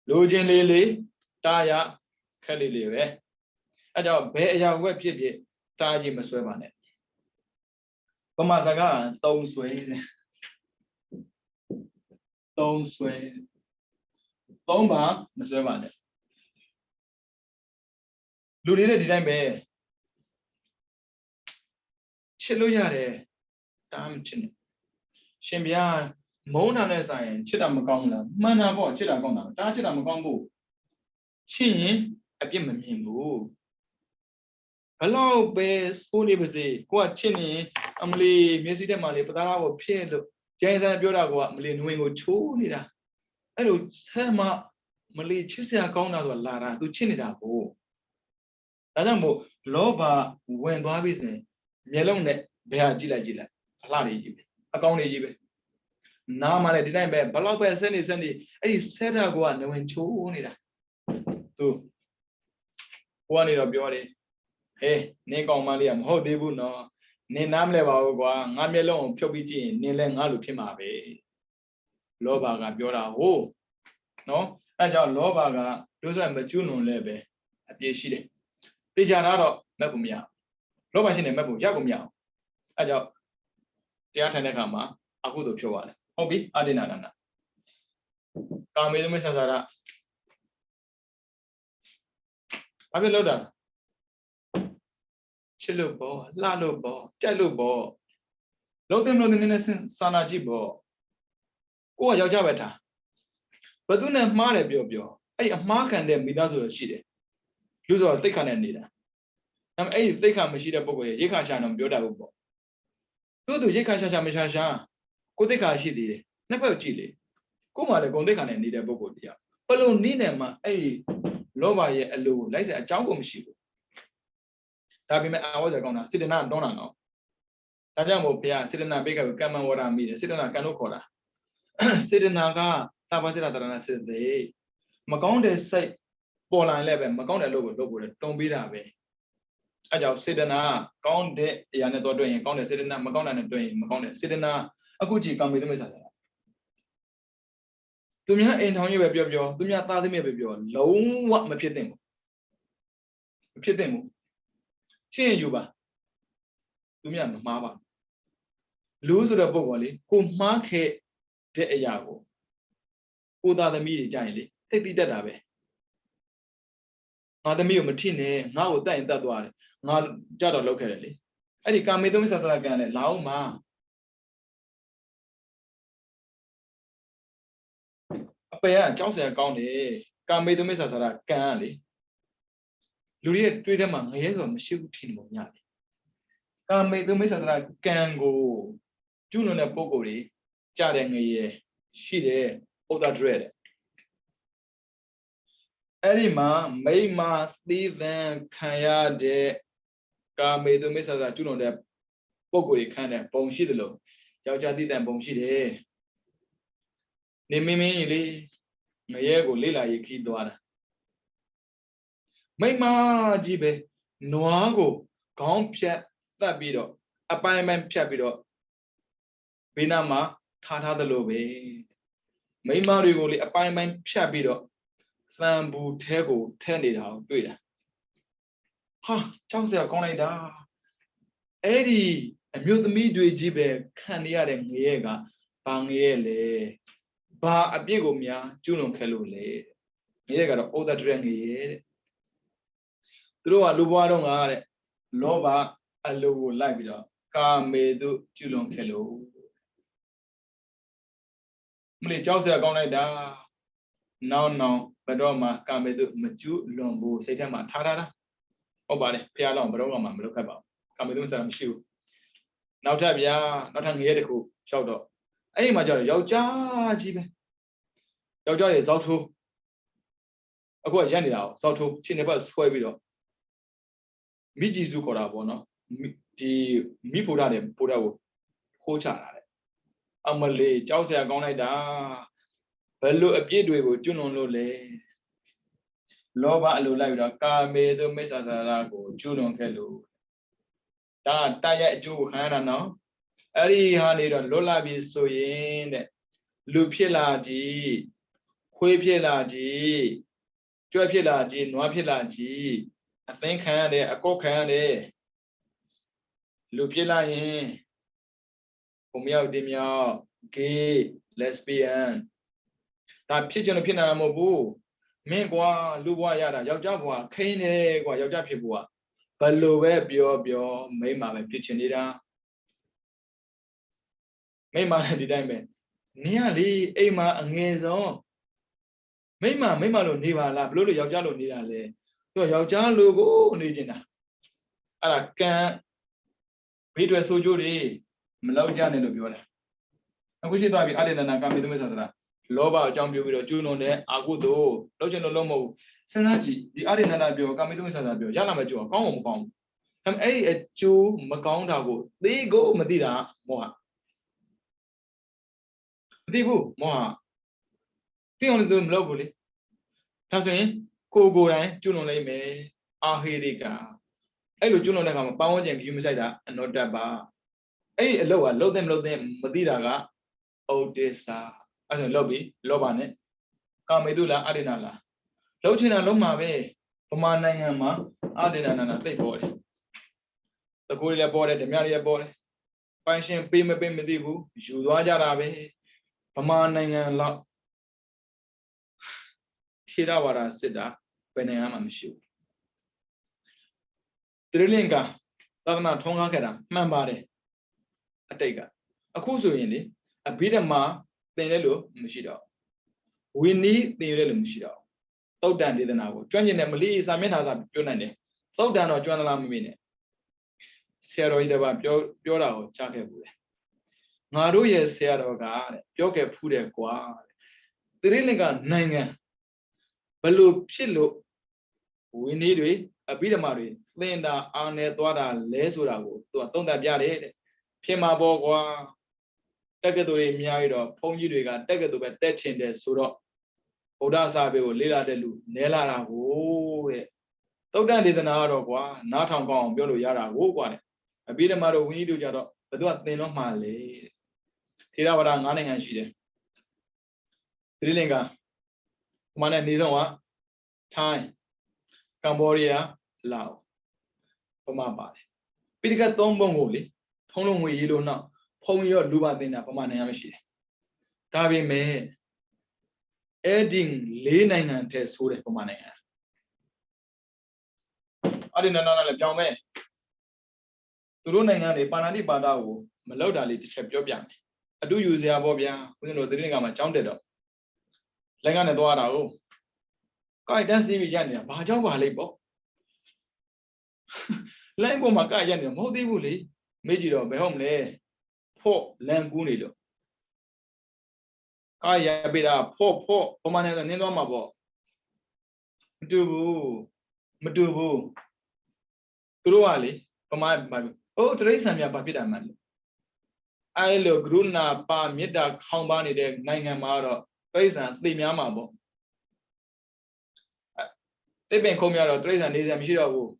လူချင်းလေးတားရခက်လေးပဲအဲကြောင့်ဘယ်အရာဝက်ဖြစ်တားကြီးမဆွဲပါနဲ့ပမာစကားသုံးဆွဲသုံးပါမဆွဲပါနဲ့လူတွေဒီတိုင်းပဲချစ်လို့ရတယ်တားမချစ်နဲ့ရှင်ဗျာမုန်းတာနဲ့ဆိုင်ရင်ချစ်တာမကောင်းဘူးလားမှန်တာပေါ့ချစ်တာကောင်းတာတားချစ်တာမကောင်းဘူးချစ်ရင်အပြစ်မမြင်ဘူးဘလောက်ပဲစိုးနေပါစေကိုကချစ်နေအမလီမျက်စိထဲမှာလေပသားသားကိုဖြစ်လို့ကျန်စမ်းပြောတာကအမလီနွေကိုချိုးနေတာအဲ့လိုဆက်မှမလီချစ်စရာကောင်းတာဆိုတာလာတာသူချစ်နေတာကိုဒါကြောင့်မို့လောဘဝင်သွားပြီဆိုရင်မျက်လုံးနဲ့ဘယ်ဟာကြည့်လိုက်အလှတွေကြီးပဲအကောင်းတွေကြီးပဲနားမှလည်းဒီတိုင်းပဲဘလောက်ပဲဆက်နေအဲ့ဒီဆက်တာကနေဝင်ချိုးနေတာသူကိုကနေတော့ပြောတယ်ဟေးနင်းကောင်မလေးကမဟုတ်သေးဘူးနော်နင်းနားမလဲပါဘူးကွာငါမျက်လုံးကိုဖြုတ်ပြီးကြည့်ရင်နင်းလဲငါလိုဖြစ်မှာပဲလောဘကပြောတာဟုတ်နော်အဲကြောင့်လောဘကတို့ဆိုမကျွလွန်လဲပဲအပြည့်ရှိတယ်တေချာတော့မက်ဖို့မရလောဘရှိနေမက်ဖို့ရောက်ကိုမရအောင်အဲကြောင့်တရားထိုင်တဲ့အခါမှာအကုသိုလ်ဖြုတ်ရတယ်ဟုတ်ပြီအဒိနာဒါနာကာမေသမစ္ဆာရဘာဖြစ်လို့တာချစ်လို့ပေါ့လှလို့ပေါ့ကြိုက်လို့ပေါ့လုံးသိမလို့နည်းနည်းစာနာကြည့်ပေါ့ကိုကယောက်ျားပဲထားဘသူနဲ့မှားတယ်ပြောအဲ့အမှားခံတဲ့မိသားစုရှိတယ်လူဆိုတော့သိက္ခာနဲ့နေတာဒါပေမဲ့အဲ့ဒီသိက္ခာမရှိတဲ့ပုဂ္ဂိုလ်ရဲ့ရိက္ခာရှာတော့ပြောတတ်ဘူးပေါ့သူရိက္ခာရှာမရှာကိုသိက္ခာရှိသေးတယ်နှစ်ဖက်ကြည့်လေကိုမှလည်းဂုဏ်သိက္ခာနဲ့နေတဲ့ပုဂ္ဂိုလ်တရားဘလို့နည်းနဲ့မှအဲ့ဒီလောဘရဲ့အလိုလိုက်စရာအကြောင်းကိုမရှိဘူးဒါပေမဲ့အာဝဇ္ဇကောင်းတာစေတနာတွန်းတာနော်ဒါကြောင့်မို့ဘုရားစေတနာပိတ်ကကမ္မဝရမိတယ်စေတနာကံလို့ခေါ်တာစေတနာကသဘာဝစေတနာစေတသိက်မကောင်းတဲ့စိတ်ပေါ်လာရင်လည်းပဲမကောင်းတဲ့အလုပ်ကိုလုပ်ဖို့တွန်းပေးတာပဲအဲကြောင့်စေတနာကောင်းတဲ့အရာနဲ့တော့တွေ့ရင်ကောင်းတဲ့စေတနာမကောင်းတဲ့နဲ့တွေ့ရင်မကောင်းတဲ့စေတနာအခုကြည့်ကာမေသမစ္ဆာသူများအိမ်ထောင်ရေးပဲပြောသူများသားသမီးပဲပြောလုံးဝမဖြစ်သင့်ဘူးမဖြစ်သင့်ဘူးချင်းယူပါသူများမမှားပါလူဆိုတဲ့ပုံကလေကိုမှားခဲ့တဲ့အရာကိုသားသမီးတွေကြရင်လေသိတတ်တာပဲ ngāသမီးကိုမထိနဲ့ငါ့ကိုတတ်ရင်တတ်သွားတယ်ငါကြတော့လောက်ခဲ့တယ်လေအဲ့ဒီကာမေတုမိစ္ဆာစရကံနဲ့လာအောင်မှာအပယ်ကကြောက်စရာကောင်းတယ်ကာမေတုမိစ္ဆာစရကံလေလူတွေရဲ့တွေးထဲမှာငရဲဆိုမရှိဘူးထင်ပုံရတယ်ကာမေတုမိစ္ဆာစရကံကိုကျူးလွန်တဲ့ပုဂ္ဂိုလ်တွေကြားတဲ့ငရဲရှိတယ်ဥဒ္ဒဒရက်အဲ့ဒီမှာမိမသီးသန့်ခံရတဲ့ကာမေတုမိစ္ဆာစရကျူးလွန်တဲ့ပုဂ္ဂိုလ်တွေခံတဲ့ပုံရှိတယ်လို့ယောက်ျားသီးသန့်ပုံရှိတယ်နေမင်းမင်းကြီးလေငရဲကိုလေ့လာရေးခီးသွားတာမိမကြီးပဲနွားကိုခေါင်းဖြတ်သတ်ပြီးတော့အပိုင်းပိုင်းဖြတ်ပြီးတော့ဘေးနားမှာထားတယ်လို့ပဲမိမတွေကိုလေအပိုင်းပိုင်းဖြတ်ပြီးတော့သံဘူးထဲကိုထဲနေတာကိုတွေ့တာဟာကြောက်စရာကောင်းလိုက်တာအဲ့ဒီအမျိုးသမီးတွေကြီးပဲခံနေရတဲ့ငရဲကဘာငရဲလဲဘာအပြစ်ကိုများကျူးလွန်ခဲ့လို့လဲငရဲကတော့ဩဒတရငရဲတဲ့သူတို့ကလူဘွားတော့ငါတဲ့လောဘအလိုကိုလိုက်ပြီးတော့ကာမေတုကျူးလွန်ခဲ့လို့မလေးကြောက်စရာကောင်းလိုက်တာနောက်ဘယ်တော့မှကာမေတုမကျူးလွန်ဘူးစိတ်ထဲမှာထားတာဟုတ်ပါတယ်ဖះလောင်းဘယ်တော့မှမလုပ်ခက်ပါဘူးကာမေတုဆိုတာမရှိဘူးနောက်ထပ်ဗျာနောက်ထပ်ငရဲတစ်ခုလျှောက်တော့အဲ့ဒီမှာကျတော့ယောက်ျားကြီးပဲယောက်ျားရဲ့ဇောက်ထိုးအခုကရက်နေတာဇောက်ထိုးခြေနှစ်ပတ်ဆွဲပြီးတော့မိကြီးစုခေါ်တာပေါ့နော်ဒီမိဖို့တာတဲ့ပို့တာကိုခိုးချတာတဲ့အမလေးကြောက်စရာကောင်းလိုက်တာဘယ်လိုအပြစ်တွေကိုကျွလွန်လို့လဲလောဘအလိုလိုက်ပြီးတော့ကာမေတုမိစ္ဆာစရကိုကျွလွန်ခဲ့လို့ဒါတရရဲ့အကျိုးကိုခံရတာနော်အဲ့ဒီဟာနေတော့လွတ်လာပြီဆိုရင်တဲ့လူဖြစ်လာကြည်ခွေးဖြစ်လာကြည်ကြွက်ဖြစ်လာကြည်နွားဖြစ်လာကြည်အသင်းခံရတယ်အကောက်ခံရတယ်လူဖြစ်လာရင်ဘုံမြောက်တင်မြောက် gay lesbian ဒါဖြစ်ချင်လို့ဖြစ်နေတာမဟုတ်ဘူးမင်းကွာလူဘွားရတာယောက်ျားဘွားခိန်းနေကွာယောက်ျားဖြစ်ဘွားဘယ်လိုပဲပြောမိန်းမပဲဖြစ်ချင်နေတာမိန်းမဒီတိုင်းပဲနင်ကလေအိမ်မှာအငယ်ဆုံးမိန်းမလို့နေပါလားဘလို့ယောက်ျားလို့နေတာလဲသူကယောက်ျားလို့ကိုနေနေတာအဲ့ဒါကံဘေးတွေဆိုကြိုးတွေမလောက်ကြနဲ့လို့ပြောတာအခုရှိသွားပြီအတေနနာကာမေတုမိစ္ဆာစရလောဘအကြောင်းပြုပြီးတော့ကျူးလွန်တဲ့အာဟုသို့လောက်ချင်လို့လုံးမဟုတ်စဉ်းစားကြည့်ဒီအတေနနာပြောကာမေတုမိစ္ဆာစရပြောရလာမကျိုးကောင်းအောင်မကောင်းဘူးအဲ့အဲ့အကျိုးမကောင်းတာကိုသိကိုမသိတာမောဟမသိဘူးမောဟသိအောင်လို့မလုပ်ဘူးလေဒါဆိုရင်ကိုယ်တိုင်ကျူးလွန်လိုက်မယ်အာဟိရိကအဲ့လိုကျူးလွန်တဲ့အခါမှာပန်းဝန်းကျင်ကြီးမဆိုင်တာအနောတ္တပါအဲ့အလုပ်ကလှုပ်တဲ့မလုပ်တဲ့မသိတာကဩဒိသအဲ့ဆိုလှုပ်ပြီလောဘနဲ့ကာမေတုလားအတေနလားလှုပ်ချင်တာလုံးမှာပဲဗမာနိုင်ငံမှာအတေနနာသိပ်ပေါ်တယ်တကူတွေလည်းပေါ်တယ်ဓမြတွေလည်းပေါ်တယ်ပိုင်ရှင်ပေးမပေးမသိဘူးယူသွားကြတာပဲဗမာနိုင်ငံလောက်ထေရဝါဒစစ်တာဘယ်နိုင်ငံမှမရှိဘူးသီရိလင်္ကာသာသနာထွန်းကားခဲ့တာမှန်ပါတယ်အတိတ်ကအခုဆိုရင်လေအဘိဓမ္မာသင်တယ်လို့မရှိတော့ဝိနည်းသင်ရတယ်လို့မရှိတော့သုတ်တန်ဒေသနာကိုကျွမ်းကျင်တဲ့မလေးစာမျက်နှာစာပြောနိုင်တယ်သုတ်တန်တော့ကျွမ်းသလားမမေ့နဲ့ဆရာတော်ကြီးတပါးပြောတာကိုကြားခဲ့ဘူးလေငါတို့ရဲ့ဆရာတော်ကတဲ့ပြောခဲ့ဖူးတယ်ကွာသီရိလင်္ကာနိုင်ငံဘလို့ဖြစ်လို့ဝိနည်းတွေအဘိဓမ္မာတွေသင်တာအာနယ်သွားတာလဲဆိုတာကိုသူကသုံးသပ်ပြတယ်တဲ့ဖြစ်မှာပေါ့ကွာတက္ကသိုလ်တွေအများကြီးတော့ဘုန်းကြီးတွေကတက္ကသိုလ်ပဲတက်ချင်တယ်ဆိုတော့ဗုဒ္ဓစာပေကိုလေ့လာတဲ့လူနဲလာတာကိုတဲ့သုတ်တန်ဒေသနာကတော့ကွာနားထောင်ကောင်းအောင်ပြောလို့ရတာကိုကွာတဲ့အဘိဓမ္မာတို့ဝိနည်းတို့ကြတော့ဘယ်သူကသင်တော့မှာလဲထေရဝါဒ9နိုင်ငံရှိတယ်သီရိလင်္ကာဟိုမှာနဲ့နေဆုံးကထိုင်းကမ္ဘောဒီးယားလာအိုဗမာပါတယ်ပိဋကတ်3ပုံကိုလေထုံးလုံးငွေရေးလို့နောက်ဖုံရောလူပါသင်တာဗမာနိုင်ငံမရှိတယ်ဒါပေမဲ့အဲ့ဒီ4နိုင်ငံထဲဆိုတယ်ဗမာနိုင်ငံ အဲ့ဒီနန္ဒနာလည်းပြောင်းမယ်သူတို့နိုင်ငံတွေပါဏာတိပါဒကိုမလောက်တာလေးတစ်ချက်ပြောပြမယ်အတူယူစရာပေါ့ဗျာဦးဇင်းတို့သတိကမှာကြောင်းတက်တော့လက်ကနေသွားတာကိုကိုက်တန်းစီးပြီးရက်နေတာဘာကြောင့်ပါလိမ့်ပေါ့လိုင်းပေါ်မှာကိုက်ရက်နေတာမဟုတ်သေးဘူးလေမေးကြည့်တော့ဘယ်ဟုတ်မလဲဖို့လန်ကူးနေလို့ကိုက်ရပေးတာဖို့ပမာဏနဲ့နင်းသွားမှာပေါ့မတူဘူးသူတို့ကလေပမာအိုးတရိษံမြဘာဖြစ်တာမှလဲအဲ့လိုကရုဏာပါမေတ္တာခေါင်းပါနေတဲ့နိုင်ငံမှာတော့တရိษံသိများမှာပေါ့သိပင်ခုံးများတော့တရိษံနေစရာမရှိတော့ဘူး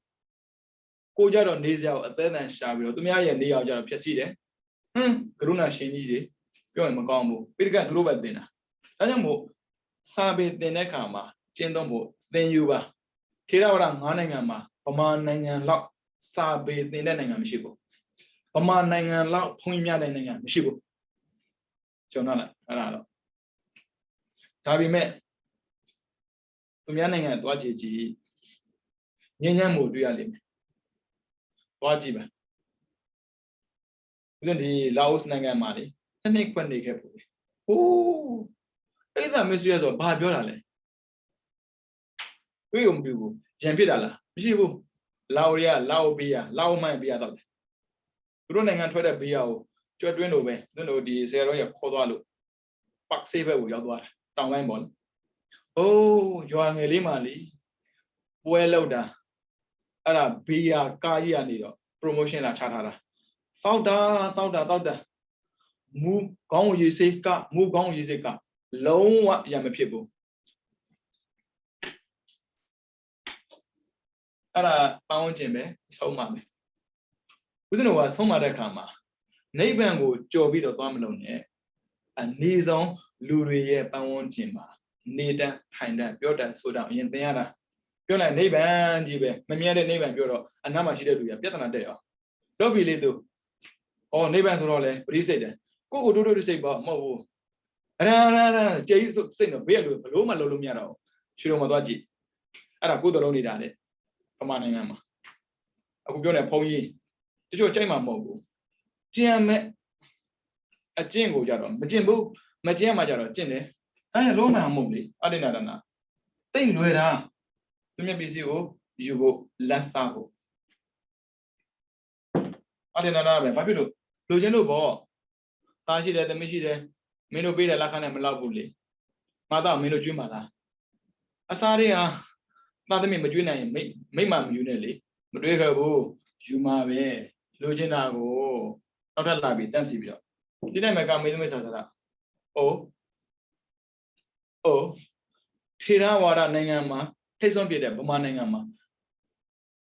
ကိုကြတော့နေစရာကိုအသေးအံရှာပြီးတော့သူများရဲ့နေရာကြတော့ဖြစ်စီတယ်ကရုဏာရှင်ကြီးတွေပြောရင်မကောင်းဘူးပိဋကသူတို့ပဲတင်တာဒါကြောင့်မို့စာပေတင်တဲ့အခါမှာကျင့်သုံးဖို့သင်ယူပါထေရဝါဒ9နိုင်ငံမှာဗမာနိုင်ငံလောက်စာပေတင်တဲ့နိုင်ငံမရှိဘူးဗမာနိုင်ငံလောက်ဘုံမြတဲ့နိုင်ငံမရှိဘူးကျွန်တော်လားအဲ့ဒါတော့ဒါပေမဲ့သူများနိုင်ငံသွားကြည့်ကြည့်ငញ្ញမ်းမှုတွေ့ရလိမ့်မယ်သွားကြည့်ပါဥပဒေဒီလာအိုနိုင်ငံမှာလေတစ်နှစ်ခွက်နေခဲ့ပို့ဟိုးအဲ့ဒါမစ္စရဆိုဘာပြောတာလဲတွေ့ုံမတွေ့ဘူးရံဖြစ်တာလားမရှိဘူးလာအိုတွေကလာအိုပေးရလာအိုမှန်ပေးရတော့တယ်သူတို့နိုင်ငံထွက်တဲ့ဘေးရကိုကျွတ်တွင်းလို့ပဲသူတို့ဒီဆရာတော်ရခေါ်သွားလို့ပတ်ဆေးဘက်ကိုရောက်သွားတာတောင်ပိုင်းပေါ့အိုးရွာငယ်လေးမှလေပွဲလောက်တာအဲ့ဒါဘေးရကားကြီးကနေတော့ promotion လာချထားတာသောက်တာမူကောင်းရေးစေးကလုံးဝရမဖြစ်ဘူးအဲ့ဒါပေါင်းခြင်းပဲဆုံးပါမယ်ဦးဇင်းတို့ကဆုံးမတဲ့အခါမှာနိဗ္ဗာန်ကိုကြော်ပြီးတော့သွားမလို့နဲ့အနေဆုံးလူတွေရဲ့ပန်းဝန်းကျင်မှာနေတတ်ထိုင်တတ်ပြောတတ်ဆိုတော့အရင်သင်ရတာပြောလိုက်နိဗ္ဗာန်ကြီးပဲမမြဲတဲ့နိဗ္ဗာန်ပြောတော့အနားမှာရှိတဲ့လူကပြဿနာတက်အောင်တော့ပြီလေသူနိဗ္ဗာန်ဆိုတော့လေပရိစိတ်တယ်ကိုကိုတိုးစိတ်ပေါ့မဟုတ်ဘူးအရာကျေးစိတ်တော့ဘေးကလူဘလို့မှလုံးလို့မရတော့ရွှေတော်မှာသွားကြည့်အဲ့ဒါကိုယ်တော်လုံးနေတာတဲ့ဗမာနိုင်ငံမှာအခုပြောနေဖုန်းကြီးတချို့ကြိုက်မှာမဟုတ်ဘူးကျင့်မဲ့အကျင့်ကိုကြတော့မကျင့်ဘူးမကျင့်မှကြတော့ကျင့်တယ်အဲ့လုံးမှမဟုတ်လေအဋ္ဌိနာဒနာတိတ်လွယ်တာသူမြတ်ပစ္စည်းကိုယူဖို့လက်စားဖို့အဋ္ဌိနာဒနာပဲဘာဖြစ်လို့လူချင်းလို့ပေါ့သားရှိတယ်သမီးရှိတယ်မင်းတို့ပေးတယ်လက်ခနဲ့မလောက်ဘူးလေမသားမင်းတို့ကျွေးမှာလားအစားတွေဟာသားသမီးမကျွေးနိုင်ရင်မိမမယူနဲ့လေမတွေးခဲ့ဘူးယူမှာပဲလူချင်းတာကိုနောက်ထပ်လာပြီးတန့်စီပြီးတော့ဒီတိုင်းမှာကမေသမီးဆာဆရာအိုးထေရဝါဒနိုင်ငံမှာထိတ်ဆုံးပြတဲ့ဗမာနိုင်ငံမှာ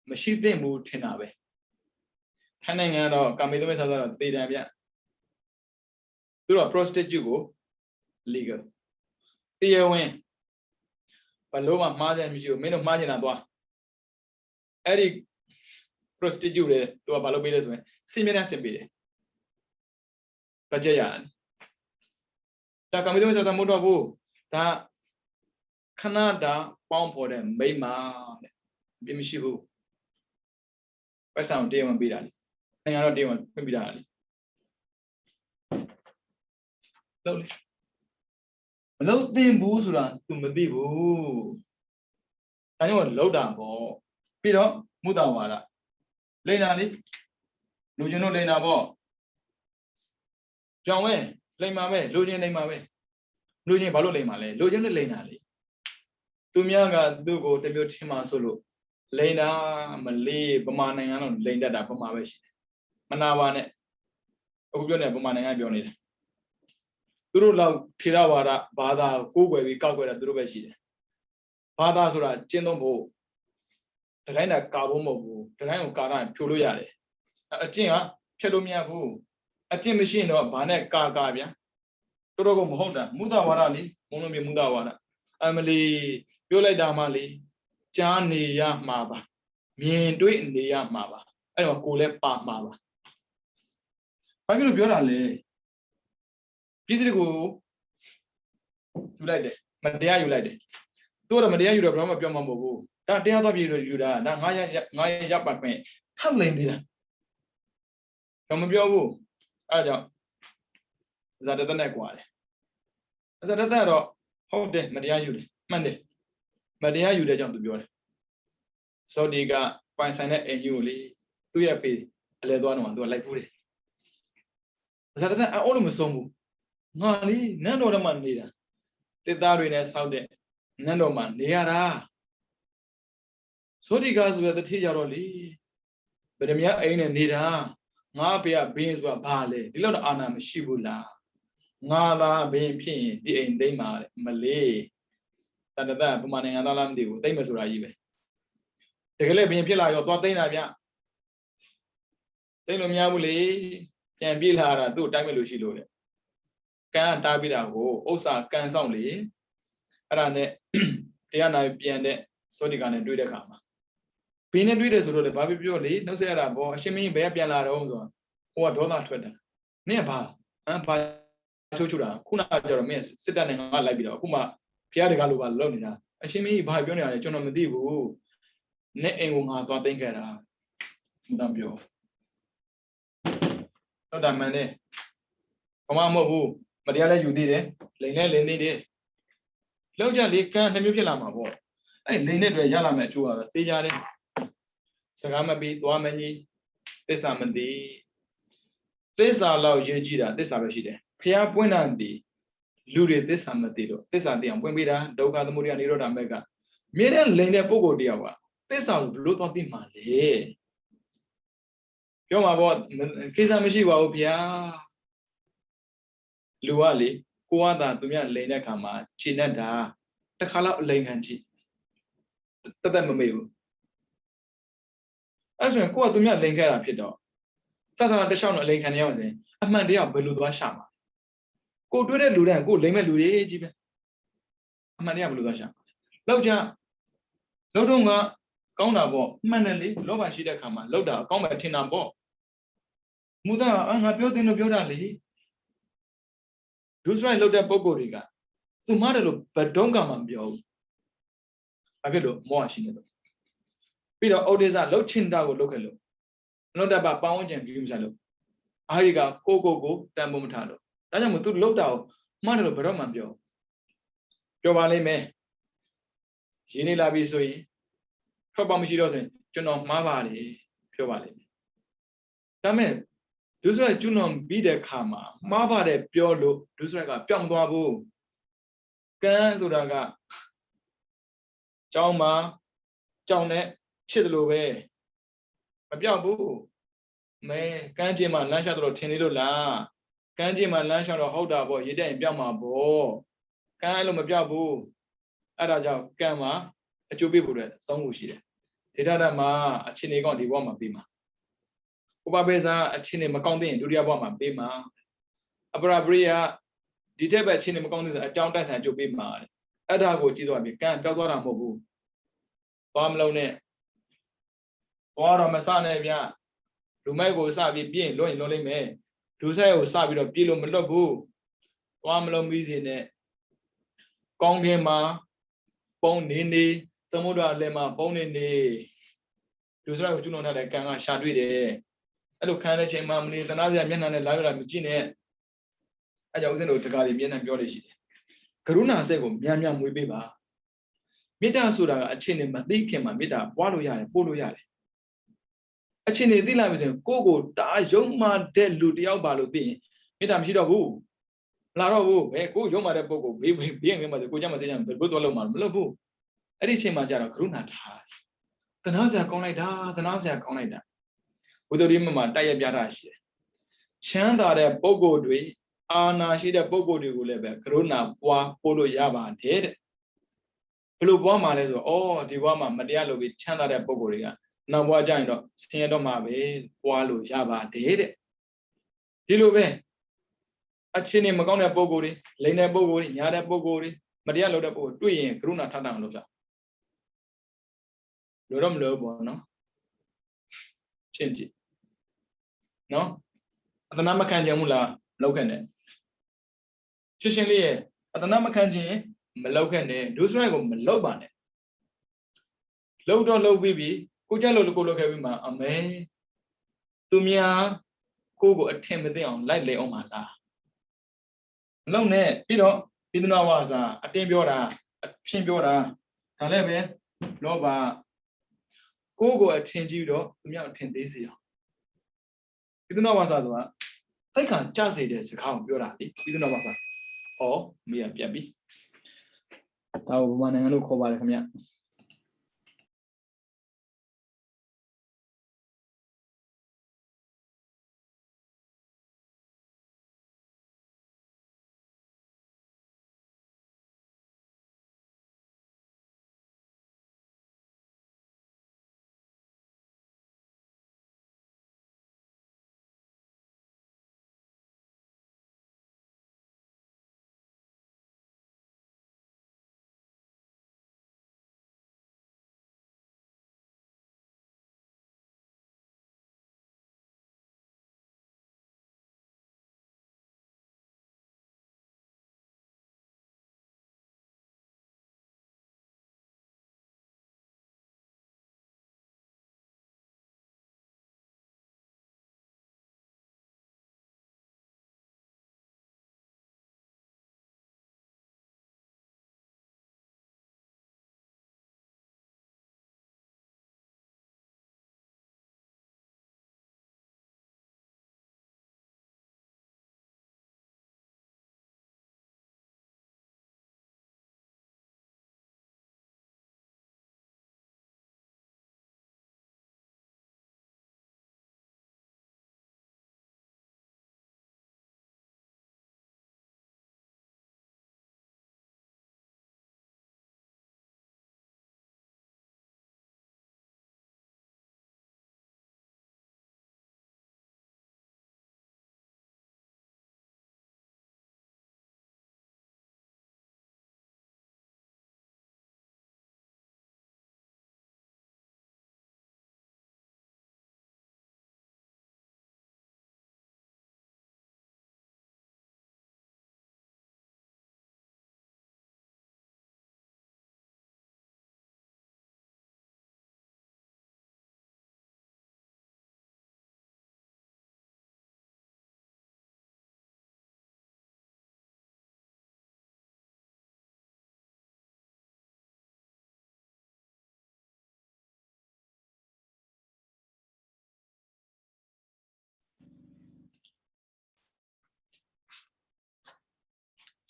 မရှိသင့်ဘူးထင်တာပဲထိုင်းနိုင်ငံကတော့ကာမေသမီးဆာဆရာသေတံပြသူတို့ prostitute ကို legal တရားဝင်ဘလို့မှမှားစရာမရှိဘူးမင်းတို့မှားနေတာသွားအဲ့ဒီ prostitute တွေသူကဘာလုပ်ပေးလဲဆိုရင်စီမံဆင်ပေးတယ်ဘတ်ဂျက်ရတယ်ဒါကမ္ဘာ့ဆက်ဆံမှုတော့ဘူးဒါခဏတာပေါင်းဖော်တဲ့မိမတဲ့ပြမရှိဘူးပိုက်ဆံတရားဝင်ပေးတာလေနိုင်ငံတော်တရားဝင်ပြပေးတာလေလို့လေမလို့သင်ဘူးဆိုတာ तू မသိဘူးဒါကြောင့်လောက်တာပေါ့ပြီးတော့မုဒ္ဒဝါဒလိမ့်တာလေလူချင်းတို့လိမ့်တာပေါ့ကြောင်ဝဲလိမ့်ပါပဲလူချင်းလိမ့်ပါပဲလူချင်းဘာလို့လိမ့်ပါလဲလူချင်းနဲ့လိမ့်တာလေသူများကသူ့ကိုတမျိုးထင်မှဆိုလို့လိမ့်တာမလေးဗမာနိုင်ငံတော့လိမ့်တတ်တာဗမာပဲရှိတယ်မနာပါနဲ့အခုပြောနေဗမာနိုင်ငံပြောနေတယ်သူတို့လောက်ထေရဝါဒဘာသာကိုးကွယ်ပြီးကောက်ကွယ်တာသူတို့ပဲရှိတယ်ဘာသာဆိုတာကျင့်သုံးဖို့တတိုင်းတာကာဖို့မဟုတ်ဘူးတတိုင်းကိုကာတာဖြိုလို့ရတယ်အကျင့်ကဖြတ်လို့မရဘူးအကျင့်မရှိရင်တော့ဘာနဲ့ကာဗျာတော်တော်ကမဟုတ်တာမုဒ္ဒဝါဒလေမုံလုံးပြမုဒ္ဒဝါဒအမလီပြောလိုက်တာမှလေကြားနေရမှာပါမြင်တွေ့နေရမှာပါအဲ့တော့ကိုလည်းပါမှာပါဘာဖြစ်လို့ပြောတာလဲပစ္စည်းကိုယူလိုက်တယ်မတရားယူလိုက်တယ်သူကတော့မတရားယူတော့ဘာမှပြောမှာမဟုတ်ဘူး ဒါတရားသွားပြည်လို့ယူတာဒါ9ရက်ပတ်ခွင့်ထောက်လိမ့်သေးတာတော့မပြောဘူးအဲ့ဒါကြောင့်ဇာတသက်နဲ့ကွာတယ်ဇာတသက်တော့ဟုတ်တယ်မတရားယူတယ်မှန်တယ်မတရားယူတဲ့ကြောင့်သူပြောတယ်စောဒီကပိုင်ဆိုင်တဲ့အိမ်ကြီးကိုလေသူ့ရဲ့ပေးအလဲသွားတော့သူကလိုက်ဖူးတယ်ဇာတသက်အော်လို့မဆုံးဘူးငါလေနန်းတော်ထဲမှာနေတာတစ်သားတွေနဲ့စောက်တဲ့နန်းတော်မှာနေရတာသောတိကဆိုတဲ့တတိကြတော့လေဗဒမြအိမ်နဲ့နေတာငါဖေကဘင်းဆိုတာဘာလဲဒီလောက်တော့အာနာမရှိဘူးလားငါသာဘင်းဖြစ်ရင်ဒီအိမ်သိမ့်ပါမလေးတတတပမာနိုင်ငံသားလားမသိဘူးသိမ့်မဆိုတာကြီးပဲတကယ်လည်းဘင်းဖြစ်လာရောသွားသိမ့်တာဗျသိမ့်လို့မရဘူးလေပြန်ပြေးလာတာသူ့တိုင်းမဲ့လို့ရှိလို့တဲ့ကံတားပြတာကိုဥစ္စာကံဆောင်လေအဲ့ဒါနဲ့တရားနာပြန်တဲ့သောတိကနဲ့တွေ့တဲ့ခါမှာဘင်းနဲ့တွေ့တယ်ဆိုတော့လေဘာဖြစ်ပြောလေနှုတ်ဆက်ရတာပေါ့အရှင်မင်းဘယ်ပြန်လာတော့ဆိုတော့ဟိုကဒေါသထွက်တာနင့်ဘာဘာချိုးတာခုနကကျတော့မင်းစစ်တပ်နဲ့ငါလိုက်ပြီးတော့အခုမှဖျားတကားလိုပါလောက်နေတာအရှင်မင်းဘာပြောနေတာလဲကျွန်တော်မသိဘူးနဲ့အိမ်ကိုငါသွားသိမ်းခဲ့တာမတမ်းပြောတော့တာမှန်တယ်ဘာမှမဟုတ်ဘူးမတရားလည်းယူသေးတယ်လိန်လည်းလိန်သေးတယ်လောက်ကြလေကံနှမျိုးဖြစ်လာမှာပေါ့အဲ့လိန်တဲ့တွေရလာမယ်အကျိုးကတော့သိကြတယ်စကားမပြီးသွားမကြီးသစ္စာမသိသစ္စာလောက်ရေးကြည့်တာသစ္စာပဲရှိတယ်ဖျားပွင့်တာဒီလူတွေသစ္စာမသိတော့သစ္စာသိအောင်ပွင့်ပေးတာဒုက္ခသမုဒယနိရောဓမက်ကမြဲတဲ့လိန်တဲ့ပုဂ္ဂိုလ်တယောက်ကသစ္စာကိုဘလို့သွားသိမှာလဲပြောမှာပေါ့ကိစ္စမရှိပါဘူးဗျာလူကလေကိုကသာသူများလိန်တဲ့ခါမှာခြေနဲ့တာတစ်ခါလောက်အလိန်ခံကြည့်တက်မမေ့ဘူးအဲ့ဆိုရင်ကိုကသူများလိန်ခဲ့တာဖြစ်တော့သတ္တနာတစ်လျှောက်တော့အလိန်ခံရအောင်ဆိုရင်အမှန်တရားဘယ်လိုသွားရှာမှာကိုတွေ့တဲ့လူတိုင်းကိုလိန်မဲ့လူတွေကြီးပဲအမှန်တရားဘယ်လိုသွားရှာလောက်ကြလောက်တော့ကကောင်းတာပေါ့မှန်တယ်လေလောဘရှိတဲ့ခါမှာလောက်တာအကောင်းပဲထင်တာပေါ့မူသားငါပြောတင်လို့ပြောတာလေဒုစရိုက်လောက်တဲ့ပုံကိုယ်တွေကသူမတယ်လို့ဘဒုံကမှမပြောဘူးဘာဖြစ်လို့မောဟရှိနေတော့ပြီးတော့ဩဒေဇလှုပ်ချင်တာကိုလှုပ်ခဲ့လို့လွတ်တပပေါင်းကျင်ပြီးမှစားလို့အာရီကကိုတန်ဖို့မထားလို့ဒါကြောင့်မို့သူလှုပ်တာကိုမှားတယ်လို့ဘယ်တော့မှပြောပါလိမ့်မယ်ရင်းနေလာပြီဆိုရင်ထွက်ပေါက်မရှိတော့ဆိုရင်ကျွန်တော်မှားပါတယ်ပြောပါလိမ့်မယ်ဒါမဲ့ဒုစရိုက်ကျွန်းပြီးတဲ့ခါမှာမှားပါတယ်ပြောလို့ဒုစရိုက်ကပြောင်းသွားဘူးကံဆိုတာကကြောင်းမှာကြောင်းနဲ့ချစ်တယ်လို့ပဲမပြောက်ဘူးမဲကန်းချင်းမှာလမ်းလျှောက်တော့ထင်နေလို့လားကန်းချင်းမှာလမ်းလျှောက်တော့ဟုတ်တာပေါ့ရေးတဲ့ရင်ပြောက်မှာပေါ့ကန်းအဲ့လိုမပြောက်ဘူးအဲ့ဒါကြောင့်ကန်းမှာအကျိုးပေးဖို့အတွက်သုံးခုရှိတယ်ဒေတာဓမ္မအခြေအနေကောင်းဒီဘဝမှာပြီးမှာဥပပေစာအခြေအနေမကောင်းသေးရင်ဒုတိယဘဝမှာပြီးမှာအပရပရိယဒီထက်ပဲအခြေအနေမကောင်းသေးဆိုအကြောင်းတိုက်ဆိုင်အကျိုးပေးမှာအဲ့ဒါကိုကြည့်တော့ပြီကန်းပြောက်သွားတာမဟုတ်ဘူးသွားမလုံးနဲ့သွားတော့မစနဲ့ဗျလူမိုက်ကိုစပြီးပြင်းလွတ်ရင်လွတ်လိမ့်မယ်ဒုဆိုင်ကိုစပြီးတော့ပြေးလို့မလွတ်ဘူးသွားမလုံးပြီးစီနဲ့ကောင်းကင်မှာပုံနေသမုဒ္ဒရာလည်းမှာပုံနေဒုဆိုင်ကိုကျွလွန်ထားတဲ့ကံကရှာတွေ့တယ်အဲ့လိုခံတဲ့ချိန်မှာမနေသနာစရာမျက်နှာနဲ့လာရတာမကြည့်နဲ့အဲ့ကြောင့်ဦးဇင်းတို့တကားတွေမျက်နှာပြောလို့ရှိတယ်ကရုဏာစိတ်ကိုများများမွေးပေးပါမေတ္တာဆိုတာကအချင်းနဲ့မသိခင်မှာမေတ္တာပွားလို့ရတယ်ပို့လို့ရတယ်အချင်းနေသိလိုက်ပြီဆိုရင်ကိုတာယုံမှတဲ့လူတယောက်ပါလို့သိရင်မေတ္တာမရှိတော့ဘူးမလာတော့ဘူးဘယ်ကိုယုံမှတဲ့ပုဂ္ဂိုလ်ဘေးငယ်မှာဆိုကိုကြမ်းမစေကြဘယ်ဘုသွားလို့မှမလုပ်ဘူးအဲ့ဒီအချိန်မှာကျတော့ကရုဏာထားသနာစရာကောင်းလိုက်တာသနာစရာကောင်းလိုက်တာဘုဒ္ဓရိမမှာတိုက်ရပြတာရှိတယ်ချမ်းသာတဲ့ပုဂ္ဂိုလ်တွေအာနာရှိတဲ့ပုဂ္ဂိုလ်တွေကိုလည်းပဲကရုဏာပွားပို့လို့ရပါတယ်တဲ့ဘယ်လိုပွားမှာလဲဆိုတော့ဒီဘဝမှာမတရားလုပ်ပြီးချမ်းသာတဲ့ပုဂ္ဂိုလ်တွေကနောက်ဘဝကျရင်တော့ဆင်းရဲတော့မှာပဲပွားလို့ရပါတယ်တဲ့ဒီလိုပဲအချင်းနေမကောင်းတဲ့ပုဂ္ဂိုလ်တွေလိန်တဲ့ပုဂ္ဂိုလ်တွေညာတဲ့ပုဂ္ဂိုလ်တွေမတရားလုပ်တဲ့ပုဂ္ဂိုလ်တွေ့ရင်ကရုဏာထထအောင်လုပ်ကြလို့တော့မလို့ပေါ့နော်ချင်းကြည့်နော်အတနာမခံကြဘူးလားမလုပ်ခဲ့နဲ့ရှင်းရှင်းလေးရဲ့အတနာမခံခြင်းမလုပ်ခဲ့နဲ့ဒုစရိုက်ကိုမလုပ်ပါနဲ့ lâu đó lâu vì cô cha lâu cô lâu cái mà à mấy tụi mía cô có thêm cái ông lại lấy ông mà là lâu nè biết nó vào ra thêm biểu ra thêm biểu ra thằng này về nó bà cô có thêm gì đó tụi mía thêm đấy gì biết nó vào ra rồi tất cả cha gì đấy sẽ không biểu ra gì biết nó vào ra mía biết tao mà nên nó khó vào không nhá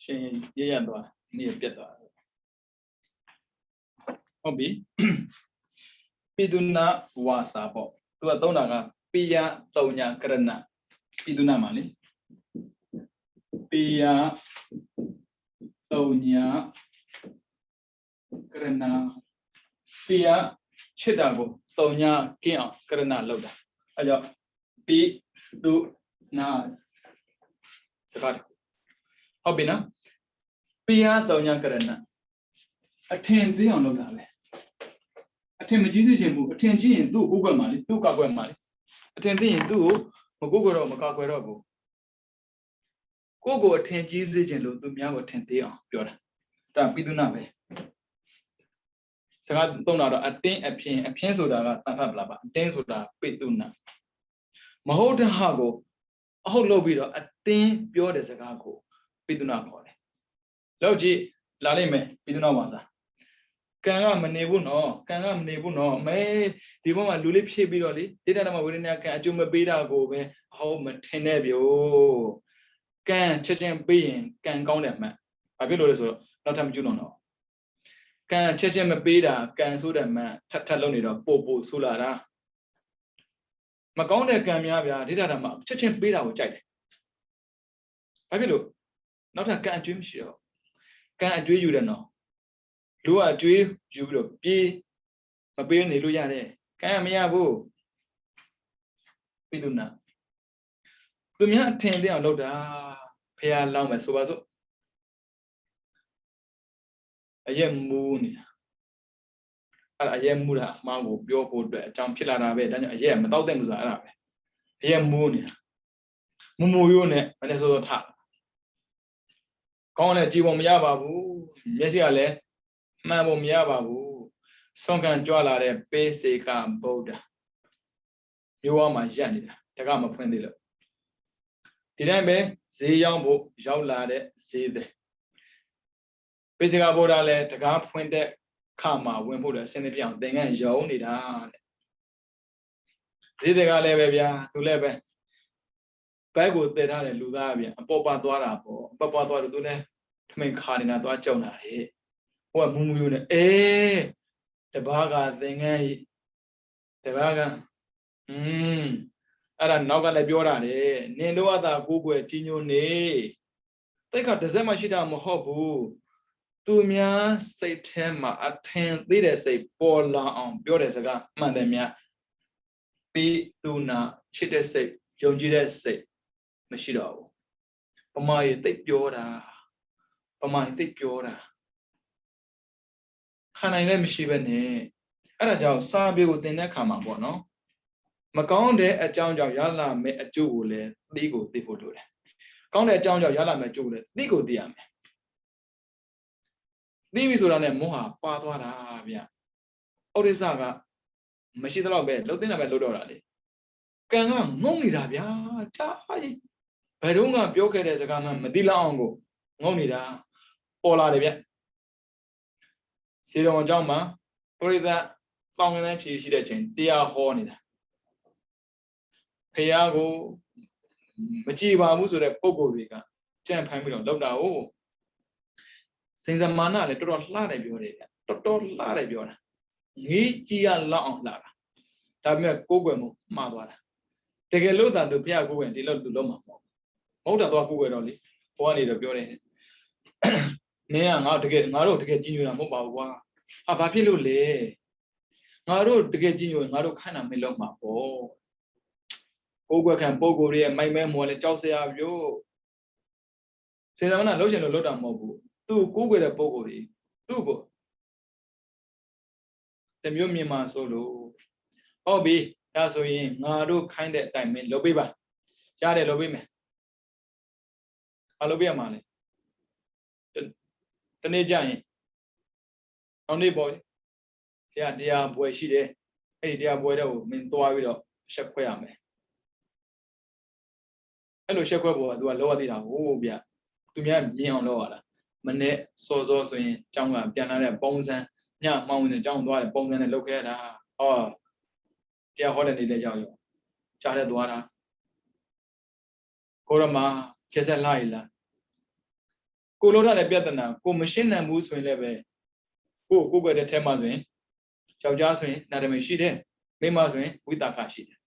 ရှင်ရသွားနေ့ပြတ်သွားဟုတ်ပြီပိဒုနာဝါစာပေါ့သူကသုံးတာကပိယတုံညာကရဏပိဒုနာမှာလေပိယတုံညာကရဏပိယချစ်တာကိုတုံညာကင်းအောင်ကရဏလောက်တာအဲကြောင့်ပိဒုနာစကားဟုတ်ပြီနော်ပိယတုံညာကရဏအထင်သေးအောင်လုပ်တာပဲအထင်မကြီးစေချင်ဘူးအထင်ကြီးရင်သူ့ကိုကိုယ်ကွယ်မှာလေသူ့ကောက်ကွယ်မှာလေအထင်သိရင်သူ့ကိုမကိုယ်ကွယ်တော့မကောက်ကွယ်တော့ဘူးကိုအထင်ကြီးစေချင်လို့သူများကိုအထင်သေးအောင်ပြောတာဒါပိသုနာပဲစကားသုံးတာတော့အတင်းအဖျင်းဆိုတာကသံဃပလာပါအတင်းဆိုတာပိသုနာမဟုတ်တဲ့ဟာကိုအဟုတ်လုပ်ပြီးတော့အတင်းပြောတဲ့စကားကိုပိသုနာခေါ်တယ်လောက်ကြည့်လာလိမ့်မယ်ပိသုနာဝါစာကံကမနေဘူးနော်ကံကမနေဘူးနော်မဲဒီဘက်မှာလူလေးဖြည့်ပြီးတော့လေတိတ္တမဝေဒနာကံအကျိုးမပေးတာကိုပဲအဟုတ်မထင်နဲ့ဗျို့ကံချက်ချင်းပေးရင်ကံကောင်းတယ်မှတ်ဘာဖြစ်လို့လဲဆိုတော့နောက်ထပ်မကျွလွန်တော့ကံချက်ချင်းမပေးတာကံဆိုးတယ်မှတ်ထပ်လုံးနေတော့ပို့ဆိုးလာတာမကောင်းတဲ့ကံများဗျာတိတ္တမချက်ချင်းပေးတာကိုကြိုက်တယ်ဘာဖြစ်လို့နောက်ထပ်ကံအကျွေးမရှိတော့ကံအကျွေးယူတယ်နော်လူကအကျွေးယူပြီးတော့ပြေးမပေးနေလို့ရတယ်ကံမရဘူးပိသုနာသူများအထင်သေးအောင်လုပ်တာဖះလောင်းမယ်ဆိုပါစို့အရက်မူးနေတာအဲ့အရက်မူးတာအမှန်ကိုပြောဖို့အတွက်အကြောင်းဖြစ်လာတာပဲဒါကြောင့်အရက်မတောက်တဲ့မှုဆိုတာအဲ့ဒါပဲအရက်မူးနေတာမူရိုးနဲ့မနေ့စောထကောင်းလည်းကြည်ပုံမရပါဘူးမျက်စိကလည်းမှန်ပုံမရပါဘူး Song can draw a basic and border. You are my Janita, the gamma pendulum. Did I be see young book, Jow lad, see the basic border let the gap when the karma when put a send young thing and Jow need on. See the Galevia to Lebe. Bago de Hale Ludavia, a Popa Dwara, Papa Dwara to the to make Hardina to a Jonah. What moon, eh? The baga thing, eh? The baga. Ara noga leပြောတာလေနင်တို့ကသာကိုကိုယ်ကြီးညိုနေတိတ်ကတစ်စက်မှရှိတာမဟုတ်ဘူးသူများစိတ်ထဲမှာအထင်သေးတဲ့စိတ်ပေါ်လာအောင်ပြောတဲ့စကားမှန်တယ်များပြီးသူနာချစ်တဲ့စိတ်ယုံကြည်တဲ့စိတ်မရှိတော့ဘူးပမာရီတိတ်ပြောတာပမာရီတိတ်ပြောတာခံနိုင်လည်းမရှိပဲနဲ့အဲ့ဒါကြောင့်စာပေကိုသင်တဲ့အခါမှာပေါ့နော်မကောင်းတဲ့အကြောင်းကြောင့်ရလာမယ့်အကျိုးကိုလည်းသိကိုသိဖို့လိုတယ်။ကောင်းတဲ့အကြောင်းကြောင့်ရလာမယ့်အကျိုးကိုလည်းသိကိုသိရမယ်။သိပြီဆိုတာနဲ့မောဟပါသွားတာဗျ။ဩရိစကမရှိတော့ပဲလှုပ်သိနေတာပဲလှုပ်တော့တာလေ။ကံကငုံနေတာဗျာ။ချာကြီးဘယ်တော့မှပြောခဲ့တဲ့စကားမှမသိလောက်အောင်ကိုငုံနေတာပေါ်လာတယ်ဗျ။စေတော်အကြောင်းမှာပရိသတ်တောင်းငန်းချီရှိတဲ့ချိန်တရားဟောနေတာဖះကိုမကြည်ပါဘူးဆိုတဲ့ပုံကိုယ်တွေကကြံ့ဖမ်းပြီးတော့လောက်တာဟုတ်စင်စမာနလည်းတော်တော်လှတယ်ပြောတယ်ဗျတော်တော်လှတယ်ပြောတာငေးကြည်ရလောက်အောင်လှတာဒါပေမဲ့ကိုယ်ွယ်မှုမှားသွားတာတကယ်လို့သာသူဖះကိုယ်ွယ်ဒီလောက်သူလုံးမှာမဟုတ်တာတော့ကိုယ်ွယ်တော့လေဘဝနေတော့ပြောတယ်နင်းကငါတို့တကယ်ကြည်ညိုတာမဟုတ်ပါဘူးကွာဟာဘာဖြစ်လို့လဲငါတို့တကယ်ကြည်ညိုရင်ငါတို့ခိုင်းတာမလုံးမှာပေါ့ကိုယ်ွယ်ခံပုံကိုယ်ရဲ့မိုက်မဲမော်လဲကြောက်စရာပြောစေတမနာလှုပ်ချင်လို့လှုပ်တာမဟုတ်ဘူးသူ့ကိုယ်ွယ်တဲ့ပုံကိုယ်တွေသူ့ကိုတမျိုးမြင်မှာဆိုလို့ဟုတ်ပြီဒါဆိုရင်ငါတို့ခိုင်းတဲ့အတိုင်းမင်းလုပ်ပေးပါရတယ်လုပ်ပေးမယ်ဘာလုပ်ပေးရမှာလဲတနေ့ကျရင်နောက်နေ့ပေါ့တရားပွဲရှိတယ်အဲ့ဒီတရားပွဲတော့မင်းသွားပြီးတော့ရှက်ခွဲရမယ်အဲ့လိုရှက်ခွဲပေါ်ကသူကလောရသေးတာဟိုးဗျသူများမြင်အောင်လောရတာမနဲ့စောစောဆိုရင်ကျောင်းကပြန်လာတဲ့ပုံစံညမှောင်းနေကျောင်းသွားတဲ့ပုံစံနဲ့လုပ်ခဲ့တာဟောတရားဟောတဲ့နေ့လည်းရောက်ရောကြားတဲ့သွားတာကိုရမကျက်ဆက်လာရလားကိုလိုတဲ့ပြဿနာကိုမရှင်းနိုင်ဘူးဆိုရင်လည်းပဲကိုယ်တဲ့ထဲမှာဆိုရင်ယောက်ျားဆိုရင်နာမည်ရှိတယ်မိန်းမဆိုရင်ဝိတာခရှိတယ်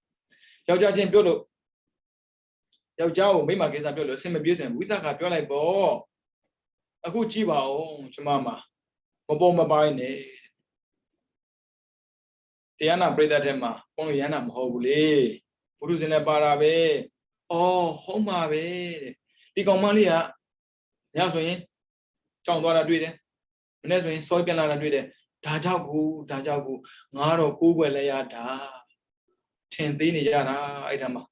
ယောက်ျားချင်းပြောလို့ယောက်ျားကိုမိန်းမကိစ္စပြောလို့အဆင်မပြေစင်ဝိသကပြောလိုက်ပေါ့အခုကြည့်ပါဦးကျမမှာမပေါ်မပိုင်းနဲ့တရားနာပရိသတ်ထဲမှာဘုန်းကြီးရဟနာမဟုတ်ဘူးလေဘုရုဇင်နဲ့ပါတာပဲအော်ဟုတ်မှာပဲတဲ့ဒီကောင်မလေးကညဆိုရင်ကြောင်သွားတာတွေ့တယ်မနေ့ဆိုရင်စောပြန်လာတာတွေ့တယ်ဒါကြောင့်ကိုငါတော့ကိုးကွယ်လဲရတာထင်သေးနေကြတာအဲ့ဒါမှာ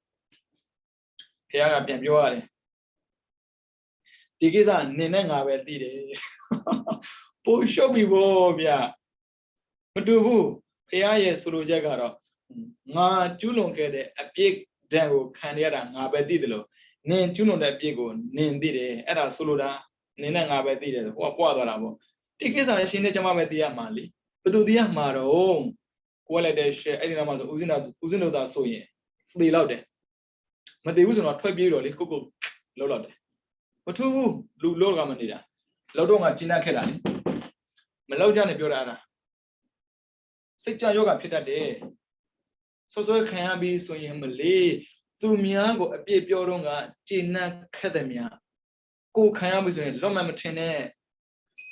ဖះကပြန်ပြောရတယ်ဒီကိစ္စနင်နဲ့ငါပဲသိတယ်ပိုရှုပ်ပြီဗောဗျမတူဘူးဖះရဲ့ဆိုလိုချက်ကတော့ငါကျူးလွန်ခဲ့တဲ့အပြစ်ဒဏ်ကိုခံရတာငါပဲသိတယ်လို့နင်ကျူးလွန်တဲ့အပြစ်ကိုနင်သိတယ်အဲ့ဒါဆိုလိုတာနင်နဲ့ငါပဲသိတယ်ဆိုဟိုကပွားသွားတာဗောဒီကိစ္စရှင်နဲ့ကျမပဲသိရမှာလေဘယ်သူသိရမှာတော့ကိုယ်လည်းတဲ့ရှယ်အဲ့ဒီနာမှာဆိုဦးစင်းတို့သာဆိုရင်သေလောက်တယ်မသိဘူးဆိုတော့ထွက်ပြေးတော့လေကိုလောက်လောက်တယ်မထူးဘူးလူလောကမနေတာလောက်တော့ငါကျဉ်းတတ်ခဲ့တာလေမလောက်ကြနဲ့ပြောတာအဲ့ဒါစိတ်ကြယောဂဖြစ်တတ်တယ်ဆွဆွခံရပြီးဆိုရင်မလေးသူများကိုအပြစ်ပြောတော့ကကျဉ်းတတ်ခက်တယ်များကိုခံရပြီဆိုရင်လွတ်မှမထင်နဲ့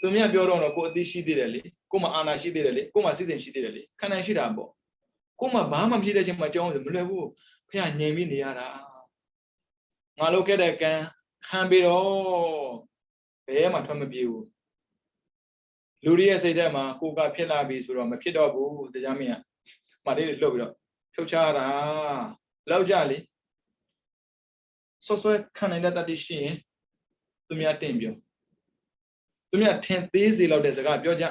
သူများပြောတော့ကိုအသိရှိသေးတယ်လေကိုမှအာနာရှိသေးတယ်လေကိုမှစိတ်စဉ်ရှိသေးတယ်လေခန္ဓာရှိတာပေါ့ကိုမှဘာမှဖြစ်တဲ့အချိန်မှာကြောင်းဆိုမလွယ်ဘူးဖះငြိမ်ပြီးနေရတာငါလုပ်ခဲ့တဲ့ကံခံပြီးတော့ဘယ်မှထွက်မပြေးဘူးလူတွေရဲ့စိတ်ထဲမှာကိုကဖြစ်လာပြီဆိုတော့မဖြစ်တော့ဘူးတရားမင်းကမလေးတွေလှုပ်ပြီးတော့ဖြုတ်ချတာလောက်ကြလေဆွခံနိုင်တဲ့တတိရှိရင်သူများတင်ပြောသူများထင်သေးစေလောက်တဲ့စကားပြောကြ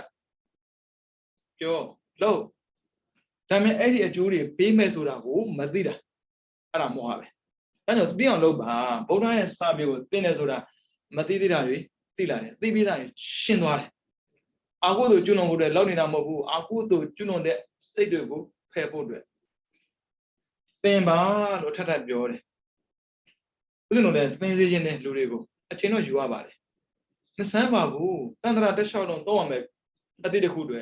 ပြော လို့ဒါပေမဲ့အဲ့ဒီအကျိုးတွေပေးမယ်ဆိုတာကိုမသိတာအဲ့ဒါမောဟပဲဒါကြောင့်သိအောင်လုပ်ပါဗုဒ္ဓရဲ့စာပေကိုသိနေဆိုတာမသိသေးတာတွေသိလာတယ်သိပြီးသားတွေရှင်းသွားတယ်အာဟုသူကျွလွန်ဖို့အတွက်လောက်နေတာမဟုတ်ဘူးအာဟုသူကျွလွန်တဲ့စိတ်တွေကိုဖယ်ဖို့အတွက်သင်ပါလို့ထပ်ထပ်ပြောတယ်ဦးဇင်းတို့လည်းသင်စေခြင်းနဲ့လူတွေကိုအချင်းတော့ယူရပါတယ်မဆန်းပါဘူးတန်ត្រာတက်လျှောက်လုံးတော့ရမယ်အတိတ်တစ်ခုတွေ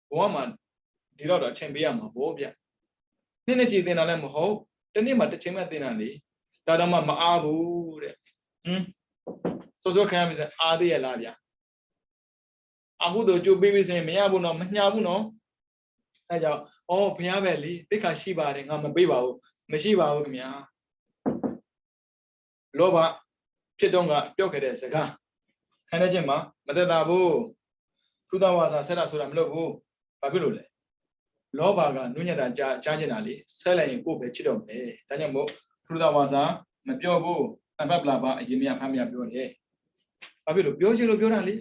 ဘဝမှာဒီတော့အချိန်ပေးရမှာဗောဗျနေ့နဲ့ကြည်သင်တာလည်းမဟုတ်တနေ့မှာတစ်ချိန်မှသင်တာလေဒါတော့မှမအားဘူးတဲ့စောစောခံရပြီဆိုအားသေးရလားဗျအာဟုတို့ကြိုးပေးပြီးဆိုရင်မရဘူးနော်မညာဘူးနော်အဲကြောင့်ဩဘုရားပဲလေသိက္ခာရှိပါတယ်ငါမပေးပါဘူးမရှိပါဘူးခင်ဗျာလောဘဖြစ်တော့ကပြောခဲ့တဲ့စကားခံနေခြင်းမှာမသက်သာဘူးသုဒဝါစာဆက်တာဆိုတာမလုပ်ဘူးဘာဖြစ်လို့လဲလောဘကနုညတ်တာကြားချင်တာလေဆက်လိုက်ရင်ကိုယ်ပဲချစ်တော့မယ်ဒါကြောင့်မို့သုဒဝါစာမပြောဘူးအဖက်ပလာပါအရင်မြဖမ်းမြပြောတယ်ဘာဖြစ်လို့ပြောချင်လို့ပြောတာလေ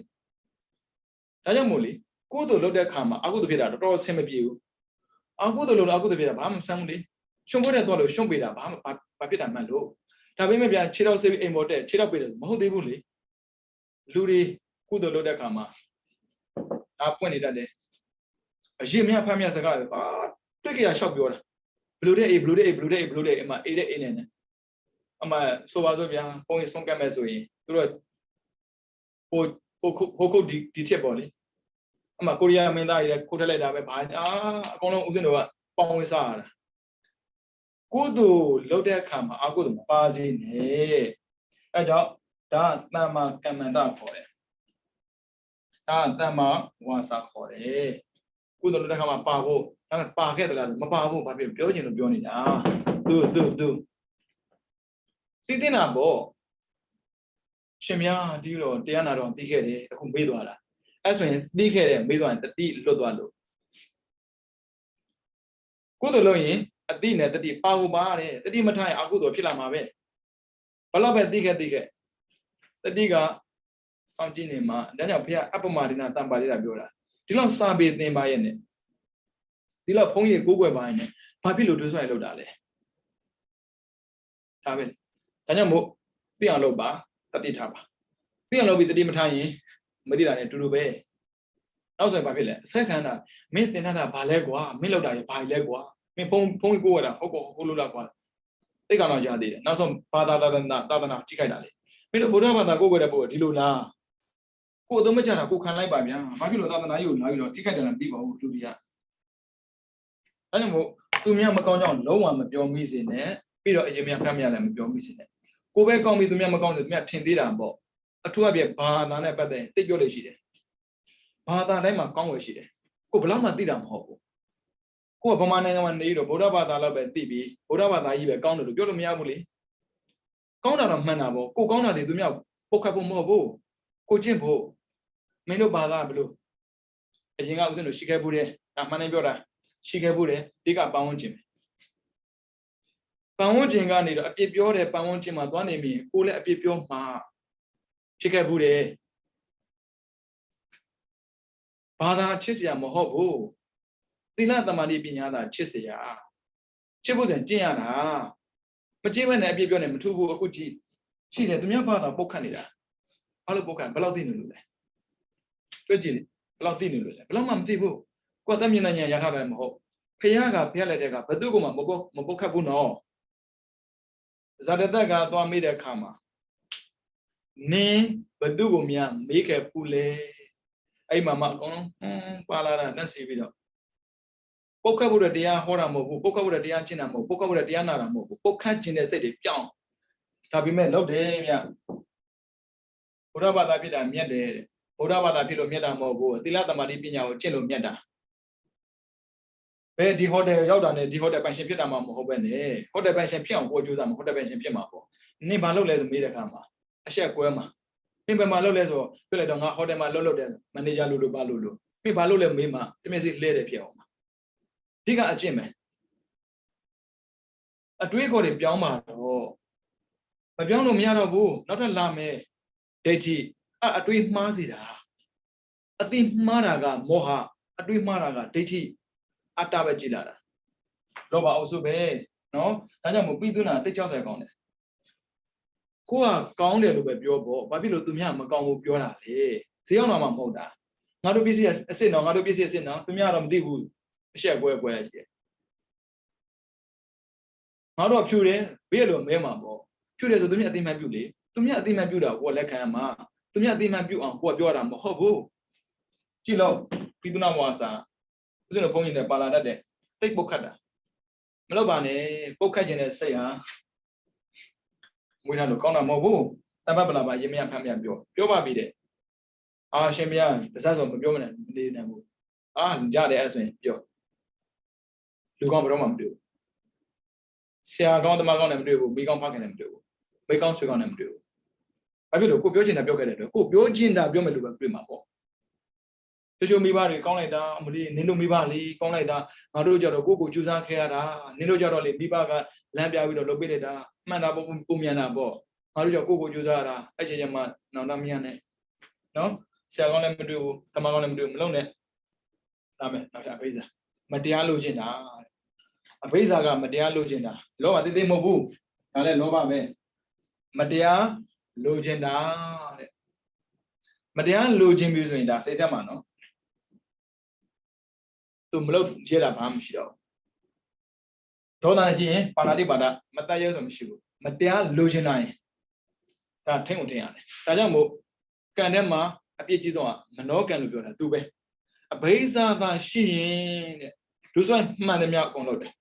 ဒါကြောင့်မို့လေကိုယ်တို့လုပ်တဲ့အခါမှာအကုသိုလ်ဖြစ်တာတော်တော်ဆင်မပြေဘူးအကုသိုလ်လို့အကုသိုလ်ဖြစ်တာဘာမှမဆန်းဘူးလေရှုံဖို့တဲ့တော့လို့ရှုံပေးတာဘာဖြစ်တာမှန်လို့ဒါပေမဲ့ပြန်ခြေတော့ဆေးပြီးအိမ်ပေါ်တက်ခြေတော့ပေးတယ်မဟုတ်သေးဘူးလေလူတွေကုသိုလ်လုပ်တဲ့အခါမှာဒါပွင့်နေတတ်တယ်အရင်မြဖမ်းမြစကားပဲပါတွေ့ကြရရှောက်ပြောတာဘလူတဲ့အေးဘလူတဲ့အေးဘလူတဲ့အေးဘလူတဲ့အေးမှာအေးတဲ့အေးနေတယ်အမှဆိုပါစို့ဗျာပုံရင်ဆုံးကတ်မဲ့ဆိုရင်သူတို့ဟိုခုဒီချက်ပေါ့လေအမှကိုရီးယားမင်းသားကြီးလည်းခိုးထက်လိုက်တာပဲဘာအကုန်လုံးဦးဇင်းတို့ကပေါင်းဝေးစားရတာကုသိုလ်လုပ်တဲ့အခါမှာအကုသိုလ်မပါစေနဲ့အဲကြောင့်ဒါတမ္မာကမ္မန္တခေါ်တယ်ဒါတမ္မာဝါစာခေါ်တယ်ကုသိုလ်လုပ်တဲ့အခါမှာပါဖို့ဒါပေမဲ့ပါခဲ့သလားမပါဘူးဘာဖြစ်ပြောချင်လို့ပြောနေတာသူသိသိနာပေါ့ရှင်များဒီတော့တရားနာတော့သိခဲ့တယ်အခုမေးသွားတာအဲ့ဆိုရင်သိခဲ့တယ်မေးသွားရင်တတိလွတ်သွားလို့ကုသိုလ်လုပ်ရင်အတိနဲ့တတိပါဖို့ပါတဲ့တတိမထိုင်အကုသိုလ်ဖြစ်လာမှာပဲဘလောက်ပဲသိခဲ့တတိကစောင့်ကြည့်နေမှာဒါကြောင့်ဘုရားအပ္ပမဒိနာတံပါဠိတာပြောတာဒီလောက်စာပေသင်ပါရဲ့နဲ့ဒီလောက်ဘုန်းကြီးကိုးကွယ်ပါရဲ့နဲ့ဘာဖြစ်လို့ဒုစရိုက်လောက်တာလဲဒါပဲဒါကြောင့်မို့သိအောင်လုပ်ပါတတိထားပါသိအောင်လုပ်ပြီးတတိမထိုင်ရင်မသိတာနဲ့တူတူပဲနောက်ဆိုရင်ဘာဖြစ်လဲအဆက်ခံတာမင်းသင်တာဘာလဲကွာမင်းလောက်တာရဘာလဲကွာမင်းဘုန်းကြီးကိုးရတာဟုတ်လို့လားကွာသိကောင်တော့ရသေးတယ်နောက်ဆုံးဘာသာသာသနာကြည့်ခိုက်တာလေမင်းတို့ဗုဒ္ဓဘာသာကိုးကွယ်တဲ့ပုဂ္ဂိုလ်ဒီလိုလားကိုယ်အသုံးမချတာကိုခံလိုက်ပါဗျာဘာဖြစ်လို့သာသနာကြီးကိုလာပြီးတော့ကြည့်ခိုက်တယ်လားမသိပါဘူးလူတွေကအဲ့ဒါမို့သူများမကောင်းကြောင်းလုံးဝမပြောမိစေနဲ့ပြီးတော့အရင်များဖမ်းမြလည်းမပြောမိစေနဲ့ကိုပဲကောင်းပြီးသူများမကောင်းတယ်သူများထင်သေးတာပေါ့အထူးအပြည့်ဘာသာနဲ့ပတ်သက်ရင်သိပြောလို့ရှိတယ်ဘာသာတိုင်းမှာကောင်းွယ်ရှိတယ်ကိုဘယ်တော့မှသိတာမဟုတ်ဘူးကိုကဗမာနိုင်ငံမှာနေတော့ဗုဒ္ဓဘာသာလောက်ပဲသိပြီးဗုဒ္ဓဘာသာကြီးပဲကောင်းတယ်လို့ပြောလို့မရဘူးလေကောင်းတာတော့မှန်တာပေါ့ကိုကောင်းတာတွေသူများပုတ်ခတ်ဖို့မဟုတ်ဘူးကိုကျင့်ဖို့မင်းတို့ဘာသာဘယ်လိုအရင်ကဥစဉ်တို့ရှိခဲ့ဘူးတယ်ဒါမှန်တယ်ပြောတာရှိခဲ့ဘူးတယ်ဒီကပန်းဝန်းကျင်ပန်းဝန်းကျင်ကနေတော့အပြစ်ပြောတယ်ပန်းဝန်းကျင်မှာသွားနေမိရင်ကိုလည်းအပြစ်ပြောမှာဖြစ်ခဲ့ဘူးတယ်ဘာသာချစ်စရာမဟုတ်ဘူးသီလသမာဓိပညာသာချစ်စရာချစ်ဖို့ဆိုရင်ကျင့်ရတာမကျင့်မဲ့နဲ့အပြစ်ပြောနေမထူးဘူးအခုကြည့်ရှိတယ်သူများဘာသာပုတ်ခတ်နေတာဘာလို့ပုတ်ခတ်ဘယ်လောက်သိနေလို့လဲတွေ့ကြည့်ဘယ်လောက်သိနေလို့လဲဘယ်လောက်မှမသိဘူးကိုယ်အသက်မြင့်တဲ့ဉာဏ်ရထားတယ်မဟုတ်ဖះကဖះလက်ထက်ကဘယ်သူ့ကိုမှမပုတ်ခတ်ဘူးနော်ဇာတတက်ကသွားမိတဲ့အခါမှာနင်းဘယ်သူ့ကိုများမေးခဲ့ဘူးလဲအဲ့မှာမှအကုန်လုံးပါလာတာလက်စီပြီးတော့ပုတ်ခတ်ဖို့တရားဟောတာမဟုတ်ဘူးပုတ်ခတ်ဖို့တရားကျင့်တာမဟုတ်ပုတ်ခတ်ဖို့တရားနာတာမဟုတ်ဘူးပုတ်ခတ်ခြင်းတဲ့စိတ်တွေပြောင်းဒါပေမဲ့လုပ်တယ်ဗျဘုရားဘာသာဖြစ်တာမြတ်တယ်ဘုရားဘာသာဖြစ်လို့မြတ်တာမဟုတ်ဘူးသီလသမာဓိပညာကိုကျင့်လို့မြတ်တာဘယ်ဒီဟိုတယ်ရောက်တာနဲ့ဒီဟိုတယ်ပိုင်ရှင်ဖြစ်တာမှမဟုတ်ပဲနဲ့ဟိုတယ်ပိုင်ရှင်ဖြစ်အောင်ကိုကြိုးစားမှာဟိုတယ်ပိုင်ရှင်ဖြစ်မှာပေါ့နင်ဘာလုပ်လဲဆိုမေးတဲ့အခါမှာအဆက်ကွဲမှာနင်ဘယ်မှာလုပ်လဲဆိုပြလိုက်တော့ငါဟိုတယ်မှာလုပ်တယ်မန်နေဂျာလို့ဘာလို့မင်းဘာလုပ်လဲမေးမှာတမင်စီလဲတယ်ဖြစ်အောင်ဒီကအကျင့်ပဲအတွေးခေါ်တွေပြောင်းမှာတော့မပြောင်းလို့မရတော့ဘူးနောက်ထပ်လာမယ်ဒိဋ္ဌိအတွေးမှားစီတာအသိမှားတာကမောဟ အတွေးမှားတာကဒိဋ္ဌိအတ္တပဲကြည်လာတာလောဘအောင်စုပဲနော်ဒါကြောင့်မို့ပြီးသွင်းတာတိတ်ကြောက်ဆိုင်ကောင်းတယ်ကိုကကောင်းတယ်လို့ပဲပြောပေါ့ဘာဖြစ်လို့သူများမကောင်းဘူးပြောတာလေဈေးအောင်တော့မှမဟုတ်တာငါတို့ပစ္စည်းအစ်စ်နော်ငါတို့ပစ္စည်းအစ်စ်နော်သူများတော့မသိဘူးအရှက်ကွဲကွဲကြီးတယ်ငါတို့ဖြူတယ်ဘေးလိုမဲမှာပေါ့ဖြူတယ်ဆိုသူများအသိမှန်ပြုလေသူများအသိမှန်ပြုတာကိုလက်ခံရမှာသူများအသိမှန်ပြုအောင်ကိုကပြောတာမဟုတ်ဘူးကြည့်လို့ပြီးသွင်းဝါစာဦးဇင်းတို့ဘုန်းကြီးတွေပါလာတတ်တယ်တိတ်ပုတ်ခတ်တာမလုပ်ပါနဲ့ပုတ်ခတ်ခြင်းနဲ့စိတ်ဟာမွေးထားလို့ကောင်းတာမဟုတ်ဘူးတပတ်ပလာပါရင်မရဖမ်းမရပြောပါပြီတဲ့အာရှင်မရတစားဆိုမပြောမနဲ့မနေနိုင်ဘူးအာရတယ်အဲ့ဆိုရင်ပြောလူကောင်းဘယ်တော့မှမတွေ့ဘူးဆရာကောင်းတမကောင်းလည်းမတွေ့ဘူးမိကောင်းဖခင်လည်းမတွေ့ဘူးမိကောင်းဆွေကောင်းလည်းမတွေ့ဘူးဘာဖြစ်လို့ကိုပြောချင်တာပြောခဲ့တဲ့အတွက်ကိုပြောချင်တာပြောမယ်လို့ပဲတွေ့မှာပေါ့တချို့မိဘတွေကောင်းလိုက်တာမလို့နင်းတို့မိဘလေးကောင်းလိုက်တာငါတို့ကြတော့ကိုကြိုးစားခဲ့ရတာနင်းတို့ကြတော့လေမိဘကလမ်းပြပြီးတော့လုပ်ပေးလိုက်တာမှန်တာပေါ့ပုံမြန်တာပေါ့ငါတို့ကြကိုကြိုးစားရတာအဲ့ချိန်ကျမှနောက်တော့မရနဲ့နော်ဆရာကောင်းလည်းမတွေ့ဘူးတမကောင်းလည်းမတွေ့ဘူးမလုံးနဲ့ဒါမဲ့နောက်ထပ်အဘိဇာမတရားလို့ခြင်းတာအဘိဇာကမတရားလို့ခြင်းတာလောဘသေးသေးမဟုတ်ဘူးဒါလည်းလောဘပဲမတရားလို့ခြင်းတာတဲ့မတရားလို့ခြင်းမျိုးဆိုရင်ဒါစိတ်ထဲမှာနော်သူမလုပ်ရတာဘာမှမရှိတော့ဒေါသနဲ့ကြည့်ရင်ပါဏာတိပါဒမတတ်ရဲဆိုမရှိဘူးမတရားလိုချင်နိုင်ဒါထိမ့်ကိုထိမ့်ရတယ်ဒါကြောင့်မို့ကံထဲမှာအပြစ်ကြီးဆုံးကမနောကံလို့ပြောတာသူပဲအဘိဇာသာရှိရင်တဲ့ဒုစရိုက်မှန်တယ်များအကုန်လုပ်တယ်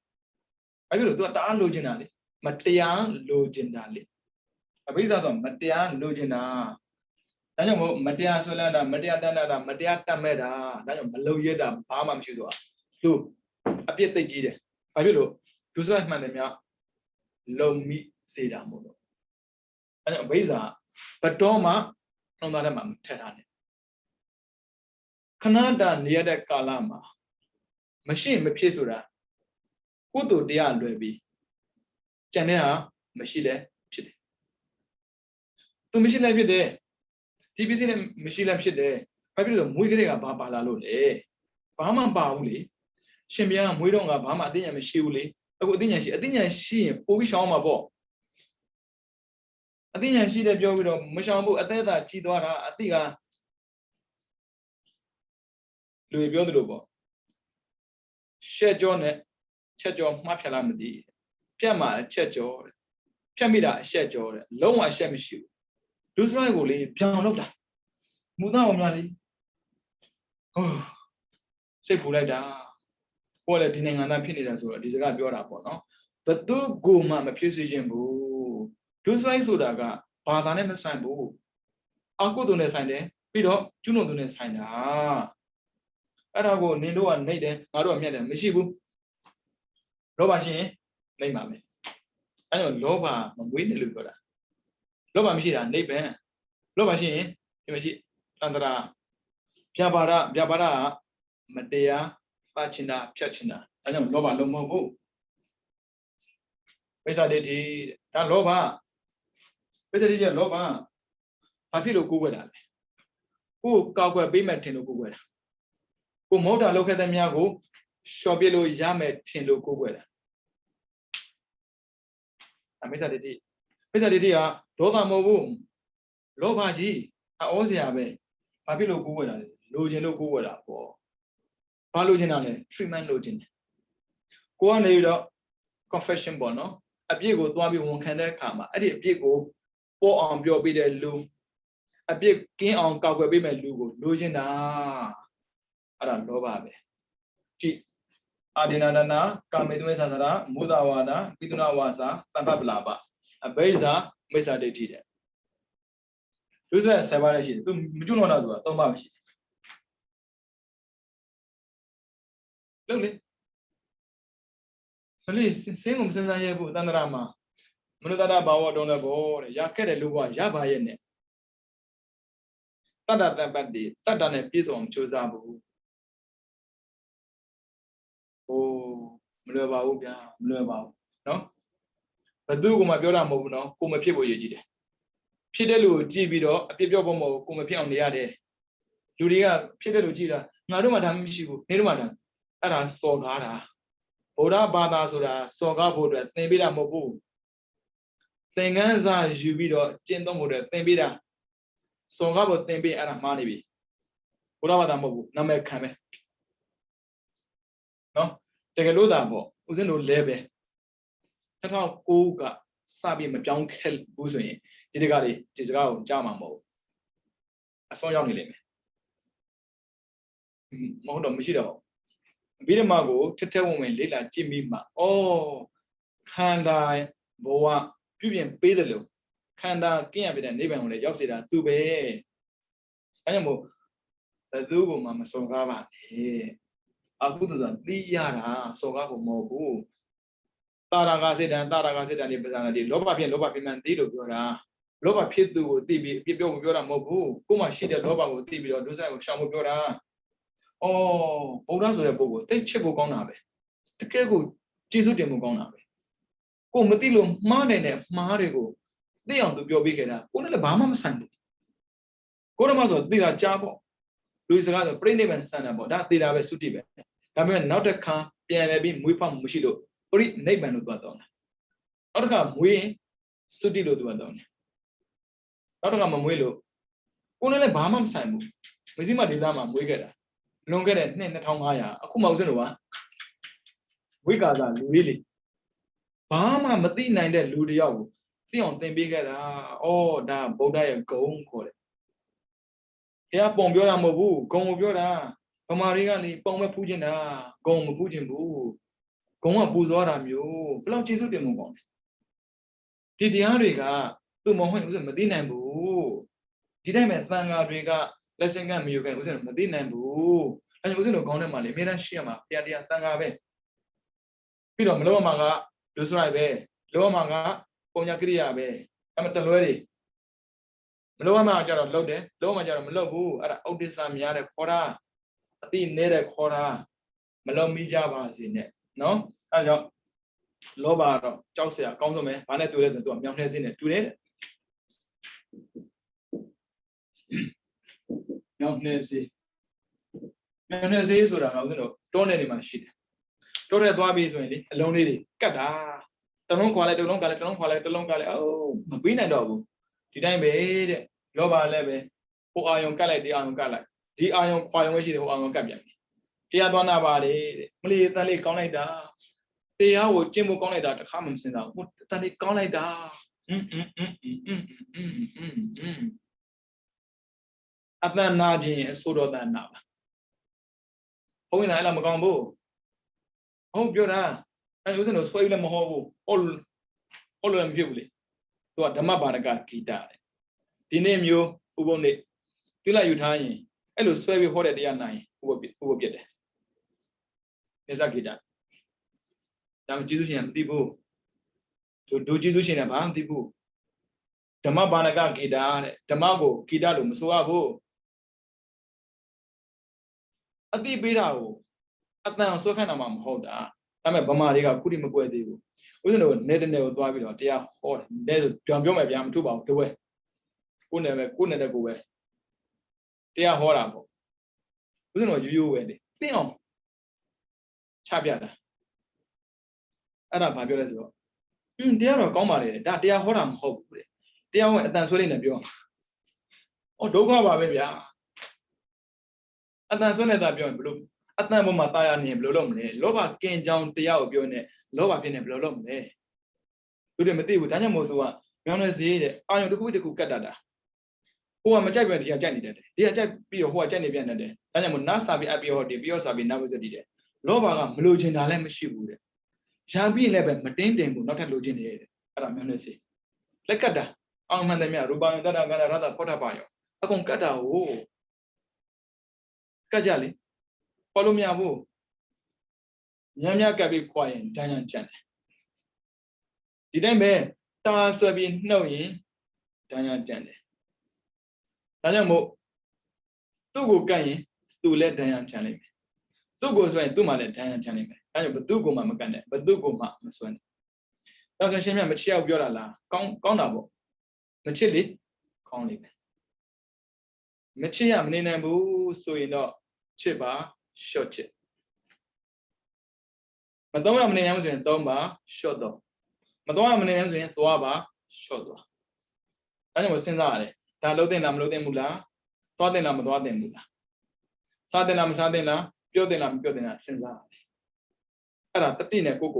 ဘာဖြစ်လို့ तू တအားလိုချင်တာလေမတရားလိုချင်တာလေအဘိဇာဆိုမတရားလိုချင်တာဒါကြောင့်မို့မတရားဆွလဲတာမတရားတတ်တာမတရားတတ်မဲ့တာဒါကြောင့်မလုံရတာဘာမှမရှိတော့သူအပြစ်သိကြီးတယ်ဘာဖြစ်လို့ဒုစရိုက်မှန်တယ်များလုံမိစေတာမို့လို့အဲကြောင့်အဘိဇာဘတော်မှနှုံသားထဲမှာထည့်ထားတယ်ခဏတာနေရတဲ့ကာလမှာမရှိမဖြစ်ဆိုတာကုသိုလ်တရားလွယ်ပြီးကြံတဲ့ဟာမရှိလဲဖြစ်တယ်သူမရှိလဲဖြစ်တယ်ဒီပစ္စည်းနဲ့မရှိလဲဖြစ်တယ်ဘာဖြစ်လို့မွေးကလေးကဘာပါလာလို့လဲဘာမှမပါဘူးလေရှင်ဘုရားမွေးတော့ကဘာမှအသိဉာဏ်မရှိဘူးလေအခုအသိဉာဏ်ရှိရင်ပို့ပြီးရှောင်းမှာပေါ့အသိဉာဏ်ရှိတယ်ပြောပြီးတော့မရှောင်ဘူးအသက်သာကြီးသွားတာအသိကလူပြောသလိုပေါ့ရှက်ကြောနဲ့ချက်ကြောမှားဖြတ်လားမသိဖြတ်မှာအချက်ကြောတဲ့ဖြတ်မိတာအရှက်ကြောတဲ့လုံးဝအရှက်မရှိဘူးဒုစရိုက်ကိုလေပြောင်းလုပ်တာမူသားအောင်များလေဟိုစိတ်ပူလိုက်တာကိုယ်လည်းဒီနိုင်ငံသားဖြစ်နေတာဆိုတော့ဒီစကားပြောတာပေါ့နော်ဘသူကိုမှမဖြစ်စေခြင်းဘူးဒုစရိုက်ဆိုတာကဘာသာနဲ့မဆိုင်ဘူးအကုသိုလ်နဲ့ဆိုင်တယ်ပြီးတော့ကျွလွန်သူနဲ့ဆိုင်တာအဲ့ဒါကိုနင်တို့ကနှိမ့်တယ်ငါတို့ကမြတ်တယ်မရှိဘူးလောဘရှိရင်နှိမ့်ပါမယ်အဲ့တော့လောဘမမွေးနေလို့ပြောတာလောဘမရှိတာနှိမ့်ပဲလောဘရှိရင်ဒီမရှိအန္တရာဗျာပါဒကမတရားပါချင်တာဖြတ်ချင်တာဒါကြောင့်လောဘလုံးမဟုတ်ဘူးပိဿာဒိဋ္ဌိဒါလောဘပိဿာဒိဋ္ဌိကလောဘဘာဖြစ်လို့ကိုးကွယ်တာလဲကိုကောက်ွယ်ပေးမဲ့ထင်လို့ကိုးကွယ်တာကိုမဟုတ်တာလုပ်ခဲ့တဲ့များကိုလျှော်ပြလို့ရမယ်ထင်လို့ကိုးကွယ်တာအမိစ္ဆာဒိဋ္ဌိမိစ္ဆာဒိဋ္ဌိကဒေါသမဟုတ်ဘူးလောဘကြီးအောစရာပဲဘာဖြစ်လို့ကိုးကွယ်တာလဲလိုချင်လို့ကိုးကွယ်တာပေါ့ဘာလိုချင်တာလဲ treatment လိုချင်တယ်ကိုကနေပြီးတော့ confession ပေါ့နော်အပြစ်ကိုသွားပြီးဝန်ခံတဲ့အခါမှာအဲ့ဒီအပြစ်ကိုပေါ်အောင်ပြောပြတဲ့လူအပြစ်ကင်းအောင်ကောက်ွယ်ပေးမဲ့လူကိုလိုချင်တာအဲ့ဒါလောဘပဲကြည့်အာဒီနာဒနာကာမေတုမေသသရာမုဒဝါဒပိတုနာဝါစာသဗ္ဗပလာပအဘိဇာမိစ္ဆာဒိဋ္ဌိတဲ့လူစက်7ပါးလည်းရှိတယ်သူမကျွလွန်တာဆိုတာ3ပါးပဲရှိတယ်လို့လေမလေးစင်းကိုမစင်စားရဘူးတန္တရာမှာမနုဿတဘာဝတုံးလည်းဘောတဲ့ရခဲ့တဲ့လူဘဝရပါရဲ့နဲ့တတ္တတပ္ပတ္တိတတ္တနဲ့ပြည့်စုံအောင်ကြိုးစားဖို့ဟိုမလွယ်ပါဘူးဗျာမလွယ်ပါဘူးနော်ဘသူကမှပြောတာမဟုတ်ဘူးနော်ကိုမဖြစ်ဖို့ရည်ကြီးတယ်ဖြစ်တဲ့လူကိုကြည့်ပြီးတော့အပြစ်ပြောဖို့မဟုတ်ကိုမဖြစ်အောင်နေရတယ်လူတွေကဖြစ်တဲ့လူကြည့်တာ ngā rū mā tā mī shī bū, nē rū mā tā, ā rā sō gā rā, bō rā bā tā sō rā, sō gā bō rā, thēn bī rā mō bū, thēn gān sā yū bī rō, jīn tō mō rā, thēn bī rā, sō gā bō thēn bī ā rā mā nī bī, bō rā bā tā mō bū, nā mē kā mē, nō, tē kē lō tā bō, ū sēn lō lē bē, tā tā kō gā, sā bī mā piāng kēl bū sō yin, dī kā rī, dī sā gā wō jā mā mō, ā sō yāng nī lē mē, mō hō tō mō shī rā bō, bī rā mā gō, tē tē wō mē lē lā jī mī mā, ō, khanda bō wā, pū biān pē dā lō, khanda kīyā bī dā nē bān wō lē, yāw sī rā tū bē, ā yā mō, tā tū gō mā mā sō gā bā lē, ā kū tū tā tī yā rā, sō gā bō mō bū, tā rā gā sē dā nī pā sā nā dī, lō bā phiên mā tī lō pio rā, lō bā phiết tū gō tī bī, pī pio gō pio rā mō bū, kū mā shī dā lō bā gō tī bī rō, dū sā gō shāng gō pio rā, ō, bō rā sō rā bō gō, tē chē bō gōng nā bē, tē kē gō, jī sū tē mō gōng nā bē, kō mā tī lō mā nē nē, mā rē gō, tē yāng tū pio bī kē rā, kō nē lē bā mā mā sān dī, kō rā mā sō tī rā chā bō, lū sā gā sō, pē nē bā sān nā bō, dā tī rā bē sū tī bē, dā mē nāo tē khā, piān lē bī mūi pā mū shī lō, pē rī nē bā nō tuā tō nā, nāo tē khā mūi sū tī lō tuā tō nā, nāo tē khā mā mūi lō, kō nē lē bā mā mā sān bō, mē sī mā dī tā mā mūi kē rā, lōng kē rē nē 2500,အခုမှဦးစင်းတို့ကဝိကာသာလူလေးလေဘာမှမသိနိုင်တဲ့လူတယောက်ကိုသိအောင်သင်ပေးခဲ့တာဩဒါဗုဒ္ဓရဲ့ဂုံခေါ်တယ်ဘုရားပုံပြောတာမဟုတ်ဘူးဂုံကိုပြောတာဗမာတွေကလေပုံမဲ့ဖူးကျင်တာဂုံမဖူးကျင်ဘူးဂုံကပူဇော်တာမျိုးဘယ်လောက်ကျေးဇူးတင်မှုကောင်းလဲဒီတရားတွေကသူ့မဟုတ်ဦးစင်းမသိနိုင်ဘူးဒီတိုင်းပဲသံဃာတွေကလက်ဆင့်ကမယူခဲ့ဦးစင်းမသိနိုင်ဘူးအဲဦးစင်းတို့ကောင်းတဲ့မှာလေအများအားရှိရမှာတရားသံဃာပဲပြီးတော့မလောမှာကလူစရိုက်ပဲလောမှာကပုံညာကိရိယာပဲအဲ့မတလွဲတွေမလောမှာကျတော့လှုပ်တယ်လောမှာကျတော့မလှုပ်ဘူးအဲ့ဒါဥဒိစ္စများတဲ့ခေါ်တာအတိနေတဲ့ခေါ်တာမလုံမိကြပါစေနဲ့နော်အဲဒါကြောင့်လောဘကတော့ကြောက်စရာကောင်းဆုံးပဲဘာနဲ့တူလဲဆိုတော့သူကမြောင်နှဲစင်းနဲ့တူတယ်မြောင်နှဲစင်းဆိုတာကဦးဇင်းတို့တောနယ်တွေမှာရှိတယ်တောထဲသွားပြီးဆိုရင်လေအလုံးလေးတွေကတ်တာတလုံးခွာလိုက်တလုံးကလည်းတလုံးခွာလိုက်တလုံးကလည်းအိုးမပြီးနိုင်တော့ဘူးဒီတိုင်းပဲတဲ့လောဘလည်းပဲဟိုအာယုံကတ်လိုက်ဒီအာယုံကတ်လိုက်ဒီအာယုံခွာယုံပဲရှိတယ်ဟိုအာယုံကတ်ပြန်ပြီတရားသွားနာပါလေတဲ့မလီတန်လေးကောင်းလိုက်တာတရားကိုကျင့်ဖို့ကောင်းလိုက်တာတခါမှမစင်စားဘူးတန်လေးကောင်းလိုက်တာအတန်နာခြင်းအဆိုတော်တန်နာပါဘုန်းကြီးကအဲ့လိုမကောင်းဘူးဟုတ်ပြောတာအဲ့ဦးဇင်းတို့ဆွဲပြီးလည်းမဟုတ်ဘူးဟုတ်လို့လည်းမဖြစ်ဘူးလေသူကဓမ္မပါရကဂီတတဲ့ဒီနေ့မျိုးဥပုံနေ့ပြလိုက်ယူထားရင်အဲ့လိုဆွဲပြီးဟောတဲ့တရားနိုင်ဥပပြတ်တယ်နေစဂီတဒါမှကျေးဇူးရှင်ကမသိဘူးတို့ကျေးဇူးရှင်ကဘာမှမသိဘူးဓမ္မပါရကဂီတတဲ့ဓမ္မကိုဂီတလို့မဆိုရဘူးအတိပေးတာကိုအတန်ဆွဲခိုင်းတာမှမဟုတ်တာဒါပေမဲ့ဗမာတွေကခုတိမကွဲသေးဘူးဦးဇင်းတို့နေတနေကိုသွားပြီးတော့တရားဟောတယ်နဲဆိုပြောမယ်ဗျာမထုပါဘူးတဝဲကိုယ်နဲ့ပဲကိုယ်နဲ့တဲ့ကိုပဲတရားဟောတာပေါ့ဦးဇင်းတို့ရိုးပဲလေသိအောင်ချပြတာအဲ့ဒါဘာပြောလဲဆိုတော့တရားတော့ကောင်းပါလေဒါတရားဟောတာမဟုတ်ဘူးတဲ့တရားဟောအတန်ဆွဲလေးနဲ့ပြောဩဒုက္ခပါပဲဗျာအတန်ဆွဲနေတာပြောရင်ဘလို့အတန်ပေါ်မှာတာယာနေဘယ်လိုလုပ်မလဲလောဘကင်ကြောင်တရားကိုပြောနေလောဘဖြစ်နေဘယ်လိုလုပ်မလဲသူတွေမသိဘူးဒါကြောင့်မို့သူကမြောင်းနေစေးတဲ့အာယုံတစ်ခုကတ်တာဟိုကမကြိုက်ပြန်ဒီကကြိုက်နေတယ်ဒီကကြိုက်ပြီးတော့ဟိုကကြိုက်နေပြန်တယ်ဒါကြောင့်မို့နာစာပြီးအပြီးဟောဒီပြီးတော့စာပြီးနာဝစတိတဲ့လောဘကမလိုချင်တာလည်းမရှိဘူးတဲ့ရံပြီးလည်းပဲမတင်းတင်ဘူးနောက်ထပ်လိုချင်နေတယ်အဲ့ဒါမြောင်းနေစေးလက်ကတ်တာအောင်မှန်တယ်မြရူပယတတကရရတဖောထပါယောအကုန်ကတ်တာဟိုကတ်ကြလေခေါ်လို့မရဘူးညံ့ကပ်ပြီးခွာရင်တန်းရန်ချန်တယ်ဒီတိုင်းပဲတာဆွဲပြီးနှုတ်ရင်တန်းရန်ချန်တယ်ဒါကြောင့်မို့သူ့ကိုကတ်ရင်သူ့လည်းတန်းရန်ချန်လိမ့်မယ်သူ့ကိုဆွဲရင်သူ့မှာလည်းတန်းရန်ချန်လိမ့်မယ်ဒါကြောင့်ဘသူ့ကိုမှမကတ်နဲ့ဘသူ့ကိုမှမဆွဲနဲ့ဒါဆိုရှင်မြတ်မချစ်အောင်ပြောတာလားကောင်းတာပေါ့မချစ်လေကောင်းလိမ့်မယ်မချစ်ရမနေနိုင်ဘူးဆိုရင်တော့ chip ba short chip မတော့ရမနေရမ်းဆိုရင်3ပါ short တော့မတော့ရမနေရမ်းဆိုရင်သွားပါ short သွားအဲကြောင့်စဉ်းစားရတယ်ဒါလုံးတင်လားမလုံးတင်ဘူးလားသွားတင်လားမသွားတင်ဘူးလားစားတင်လားမစားတင်လားပြောတင်လားမပြောတင်လားစဉ်းစားရတယ်အဲ့ဒါတတိနဲ့ကို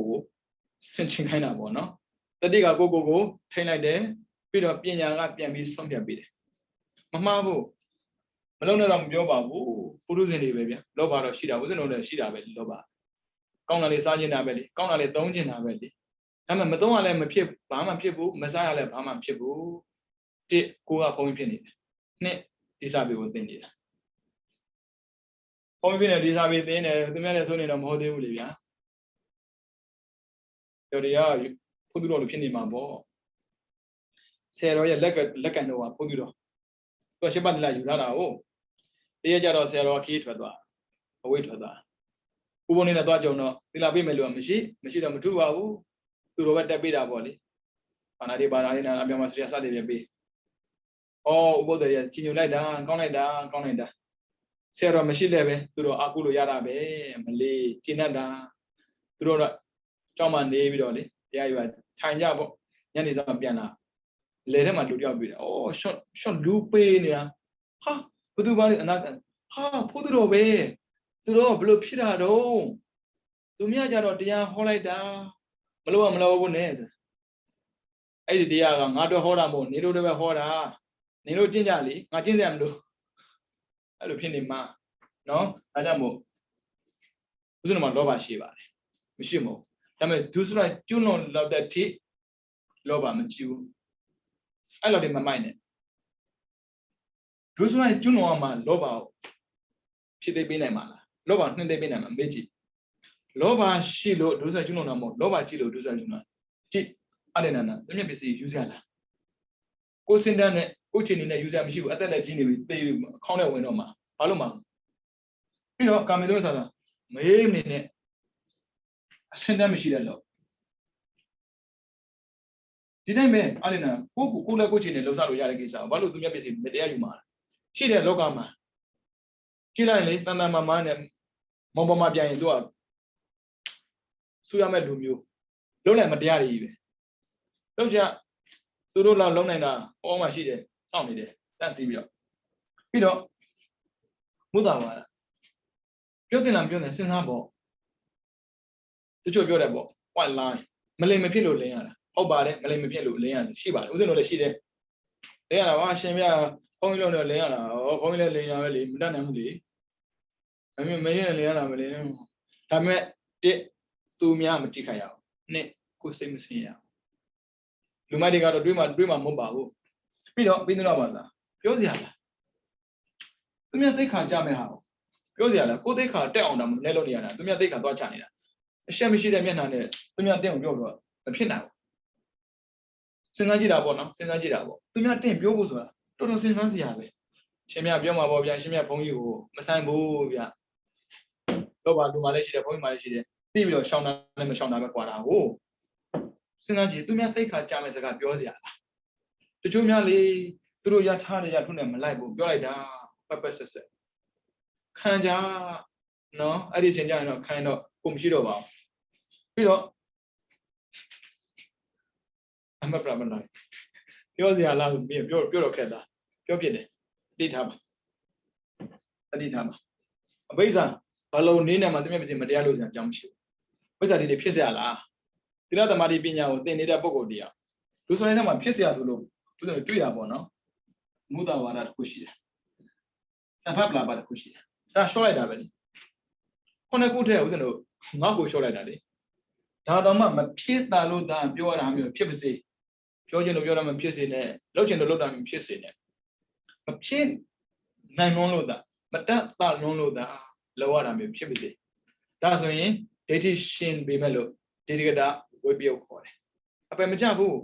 ဆင်ချင်ခိုင်းတာပေါ့နော်တတိကကိုထိန်းလိုက်တယ်ပြီးတော့ပညာကပြန်ပြီးဆုံးဖြတ်ပေးတယ်မမှားဘူးမလုံးနဲ့တော့မပြောပါဘူးပုရုဇဉ်တွေပဲဗျလောဘတော့ရှိတာဥစဉ်လုံးလည်းရှိတာပဲလောဘကောင်းတာလေးစားကျင်တာပဲလေကောင်းတာလေးသုံးကျင်တာပဲလေဒါပေမဲ့မသုံးရလည်းမဖြစ်ဘာမှဖြစ်ဘူးမစားရလည်းဘာမှဖြစ်ဘူးတစ်ကိုကဘုံဖြစ်နေတယ်နှစ်ဒီစာပေကိုသင်နေတာဘုံဖြစ်နေဒီစာပေသင်တယ်သူများလည်းဆိုနေတော့မဟုတ်သေးဘူးလေဗျာတော်တရားဘုသူတော်လိုဖြစ်နေမှာပေါ့ဆယ်တော်ရဲ့လက်ကန်တော်ကဘုသူတော်သူရှစ်ပတ်တလာယူလာတာဟုတ်တရကြတော့ဆယ်တော်ခီးထွက်သွားအဝိထွက်သွားဥပုံနဲ့သွားကြုံတော့သီလပေးမယ်လို့မရှိတော့မထူပါဘူးသူတော်ပဲတက်ပေးတာပေါ့လေဘာနာလေးနာအပြောင်းမဆရာစတဲ့ပြပေးဩဥပုဒ်တွေကြီးညိုလိုက်တာကောင်းလိုက်တာဆရာတော်မရှိလည်းပဲသူတော်အကုလို့ရတာပဲမလေးကျင့်တတ်တာသူတော်တော့ကြောက်မှနေပြီးတော့လေတရားယူထိုင်ကြပေါ့ညနေဆောင်ပြန်လာလေထဲမှာလူတယောက်တွေ့တယ်ဩ short လူပေးနေတာဟာဘသူပါလဲအနာဟာဖို့သူတော်ပဲသူတော်ဘလို့ဖြစ်တာတော့သူမြကြတော့တရားဟောလိုက်တာမလို့ဘူးနဲ့အဲ့ဒီတရားကငါတို့ဟောတာမဟုတ်နေတို့တွေပဲဟောတာနေတို့ကျင့်ကြလေငါကျင့်စရာမလိုအဲ့လိုဖြစ်နေမှာနော်ဒါကြောင့်မို့ဥစဉ်မှာလောဘရှိပါတယ်မရှိမို့ဒါပေမဲ့ဒုစရိုက်ကျွလွန်လောက်တဲ့ထိလောဘမကြည့်ဘူးအဲ့လိုတည်းမမိုက်နဲ့ဒုစရိုက်ကျွလွန်အောင်မှာလောဘကိုဖြစ်သိပေးနိုင်မှာလားလောဘနှင်းသိပေးနိုင်မှာမေ့ကြည့်လောဘရှိလို့ဒုစရိုက်ကျွလွန်တာမဟုတ်လောဘကြည့်လို့ဒုစရိုက်ကျွလွန်ကြည့်အဲ့ဒါနာတမျက်ပစ္စည်းယူစရာလားကိုစင်တန်းနဲ့ကိုချင်းနေနဲ့ယူစရာမရှိဘူးအသက်နဲ့ကြီးနေပြီသေခေါင်းနဲ့ဝင်တော့မှာဘာလို့မှာပြီးတော့ကာမေသောဆိုတာမေးမနေနဲ့အစင်တန်းမရှိတဲ့လို့ဒီတိုင်းပဲအဲ့ဒါနာကိုလည်းကိုချင်းနေလှုပ်ရှားလို့ရတဲ့ကိစ္စဘာလို့သူမျက်ပစ္စည်းမတရားယူမှာရှိတဲ့လောကမှာကြည့်လိုက်လေတန်တန်မာမာနဲ့မောင်ပေါ်မှာပြန်ရင်သူကဆူရမဲ့လူမျိုးလုံးလိုက်မတရားတွေကြီးပဲလုံးကြသူတို့လောက်လုံးနိုင်တာဟောမှရှိတယ်စောင့်နေတယ်တန့်စီပြီးတော့မုဒ္ဒဝါဒပြောတင်လားပြောတယ်စဉ်းစားပေါ့တချို့ပြောတယ်ပေါ့ white line မလိမ်မဖြစ်လို့လင်းရတာဟုတ်ပါတယ်မလိမ်မဖြစ်လို့လင်းရတယ်ရှိပါတယ်ဥစဉ်တို့လည်းရှိတယ်လင်းရတာဟာရှင်ပြဘုန်းကြီးလုံးတော့လင်းရတာဟောဘုန်းကြီးလည်းလင်းရပဲလေမတတ်နိုင်ဘူးလေမင်းလင်းရတာမလင်းဒါပေမဲ့တစ်သူများမတိခိုက်ရအောင်နှစ်ကိုစိတ်မစင်ရအောင်လူမိုက်တွေကတော့တွေးမှမဟုတ်ပါဘူးပြီးတော့ပြီးတော့ပါစားပြောစရာလားသူများသိခါကြမဲ့ဟာပြောစရာလားကိုသိခါတက်အောင်တော့မလဲလို့နေရတာသူများသိခါသွားချနေတာအရှက်မရှိတဲ့မျက်နှာနဲ့သူများတက်အောင်ပြောတော့မဖြစ်နိုင်ဘူးစဉ်းစားကြည့်တာပေါ့နော်စဉ်းစားကြည့်တာပေါ့သူများတက်ပြောဖို့ဆိုတာတော်တော်စဉ်းစားစရာပဲရှင်မြပြောမှာပေါ့ဗျာရှင်မြဘုန်းကြီးကိုမဆိုင်ဘူးဗျာတော့ပါလူမှလည်းရှိတယ်ဘုန်းကြီးမှလည်းရှိတယ်ပြီးပြီးတော့ရှောင်းတာနဲ့မရှောင်းတာပဲကွာတာဟုတ်စဉ်းစားကြည့်သူများသိခါကြမဲ့စကားပြောစရာလားတချို့များလေသူတို့ရထားနေရထုနဲ့မလိုက်ဘူးပြောလိုက်တာပတ်ဆက်ခံကြနော်အဲ့ဒီချိန်ကျရင်တော့ခံတော့ကိုမရှိတော့ပါဘူးပြီးတော့အမပရမနိုင်ပြောစရာလားဆိုပြီးပြောတော့ခက်တာပြောပြတယ်တိထားပါအဘိဇာဘလုံးနေနဲ့မှတမျက်ပစီမတရားလို့စရာအကြောင်းမရှိဘူးဘိဇာတွေဖြစ်เสียလားသီလသမာဓိပညာကိုသင်နေတဲ့ပုဂ္ဂိုလ်တရားလူဆိုတဲ့ထဲမှာဖြစ်เสียဆိုလို့သူတို့တွေ့တာပေါ့နော်မုဒ္ဒဝါဒတစ်ခုရှိတယ်တဖတ်ပလာပါတစ်ခုရှိတယ်ဒါရှော့လိုက်တာပဲလေခုနှစ်ခုတည်းဥစဉ်တို့ငါ့ကိုရှော့လိုက်တာလေဒါတော့မှမဖြစ်တာလို့သာပြောရတာမျိုးဖြစ်ပါစေပြောချင်လို့ပြောတာမဖြစ်စေနဲ့လုပ်ချင်လို့လုပ်တာမဖြစ်စေနဲ့မဖြစ်နိုင်လွန်းလို့သာမတတ်တာလွန်းလို့သာလောက်ရတာမျိုးဖြစ်ပါစေဒါဆိုရင်ဒိဋ္ဌိရှင်ပေမဲ့လို့ဒေဒီကတာဝိပယုတ်ခေါ်တယ်အပယ်မချဘူး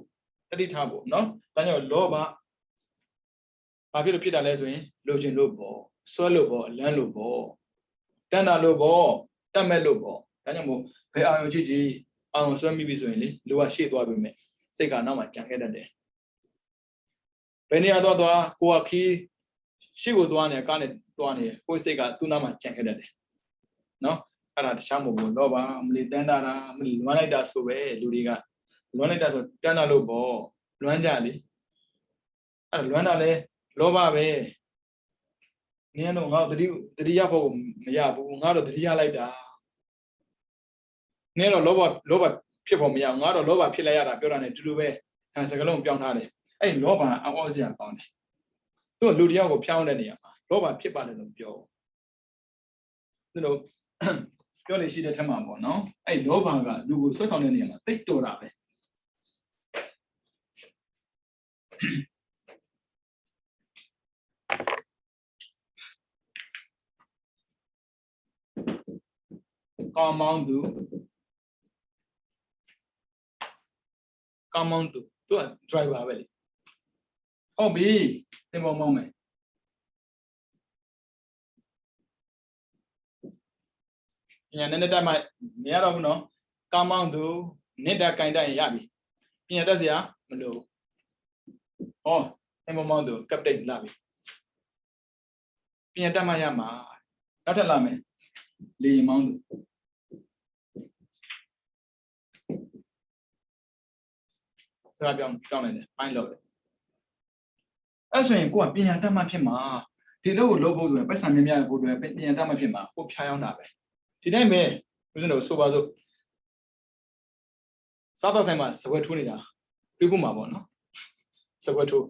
တတိထားဖို့နော်ဒါကြောင့်လောဘဘာဖြစ်လို့ဖြစ်တာလဲဆိုရင်လိုချင်လို့ပေါ့ဆွဲလို့ပေါ့လမ်းလို့ပေါ့တန်တာလို့ပေါ့တတ်မဲ့လို့ပေါ့ဒါကြောင့်မို့ဘယ်အာရုံကြည့်အာရုံဆွဲမိပြီဆိုရင်လေလူကရှေ့သွားပြီမဲ့စိတ်ကနောက်မှကြံခဲ့တတ်တယ်ဘယ်နေရာသွားကိုကခီး ရှိကိုသွားနေကားနဲ့သွားနေကိုယ်စိတ်ကသူ့နားမှာကြံခဲ့တတ်တယ်နော်အဲ့ဒါတခြားမဟုတ်ဘူးလောဘမလီတန်းတာမလီလွမ်းလိုက်တာဆိုပဲလူတွေကလွမ်းလိုက်တာဆိုတန်းတာလို့ပေါ့လွမ်းကြလေအဲ့လွမ်းတာလဲလောဘပဲနင်းတော့ငါတတိယဖို့မရဘူးငါတော့တတိယလိုက်တာနင်းတော့လောဘဖြစ်ဖို့မရငါတော့လောဘဖြစ်လိုက်ရတာပြောတာ ਨੇ တူတူပဲစကလုံးပြောင်းထားတယ်အဲ့လောဘအောစရာကောင်းတယ်သူ့လူတယောက်ကိုဖြောင်းတဲ့နေရာမှာလောဘဖြစ်ပါတယ်လို့ပြောသူတို့ပြောလေရှိတဲ့ထက်မှာပေါ့နော်အဲ့လောဘကလူကိုဆွတ်ဆောင်တဲ့နေရာမှာတိတ်တော်တာပဲကောင်းမောင်းသူသူက driver ပဲလေဟုတ်ပြီသင်ပေါ်မောင်းမယ်ညာနဲ့တက်မှမရတော့ဘူးနော်ကောင်းမောင်းသူနှစ်တက်ကင်တက်ရင်ရပြီပြင်ရတက်စရာမလိုဟောသင်ပေါ်မောင်းသူကပ်တိတ်လာပြီပြင်တက်မှရမှာနောက်ထပ်လာမယ်လေမောင်းသူစကားပြောင်းလိုက်တယ်ပိုင်းလို့တယ်အဲ့ဆိုရင်ကိုကပညာတတ်မှဖြစ်မှာဒီလိုကိုလုပ်ဖို့ဆိုရင်ပတ်စံမြများဖို့အတွက်ပညာတတ်မှဖြစ်မှာကိုဖြားရောက်တာပဲဒီတိုင်းပဲဦးဇင်းတို့ဆိုပါစို့စားတော့ဆိုင်မှာစပွဲထိုးနေတာတွေးဖို့မှာပေါ့နော်စပွဲထိုး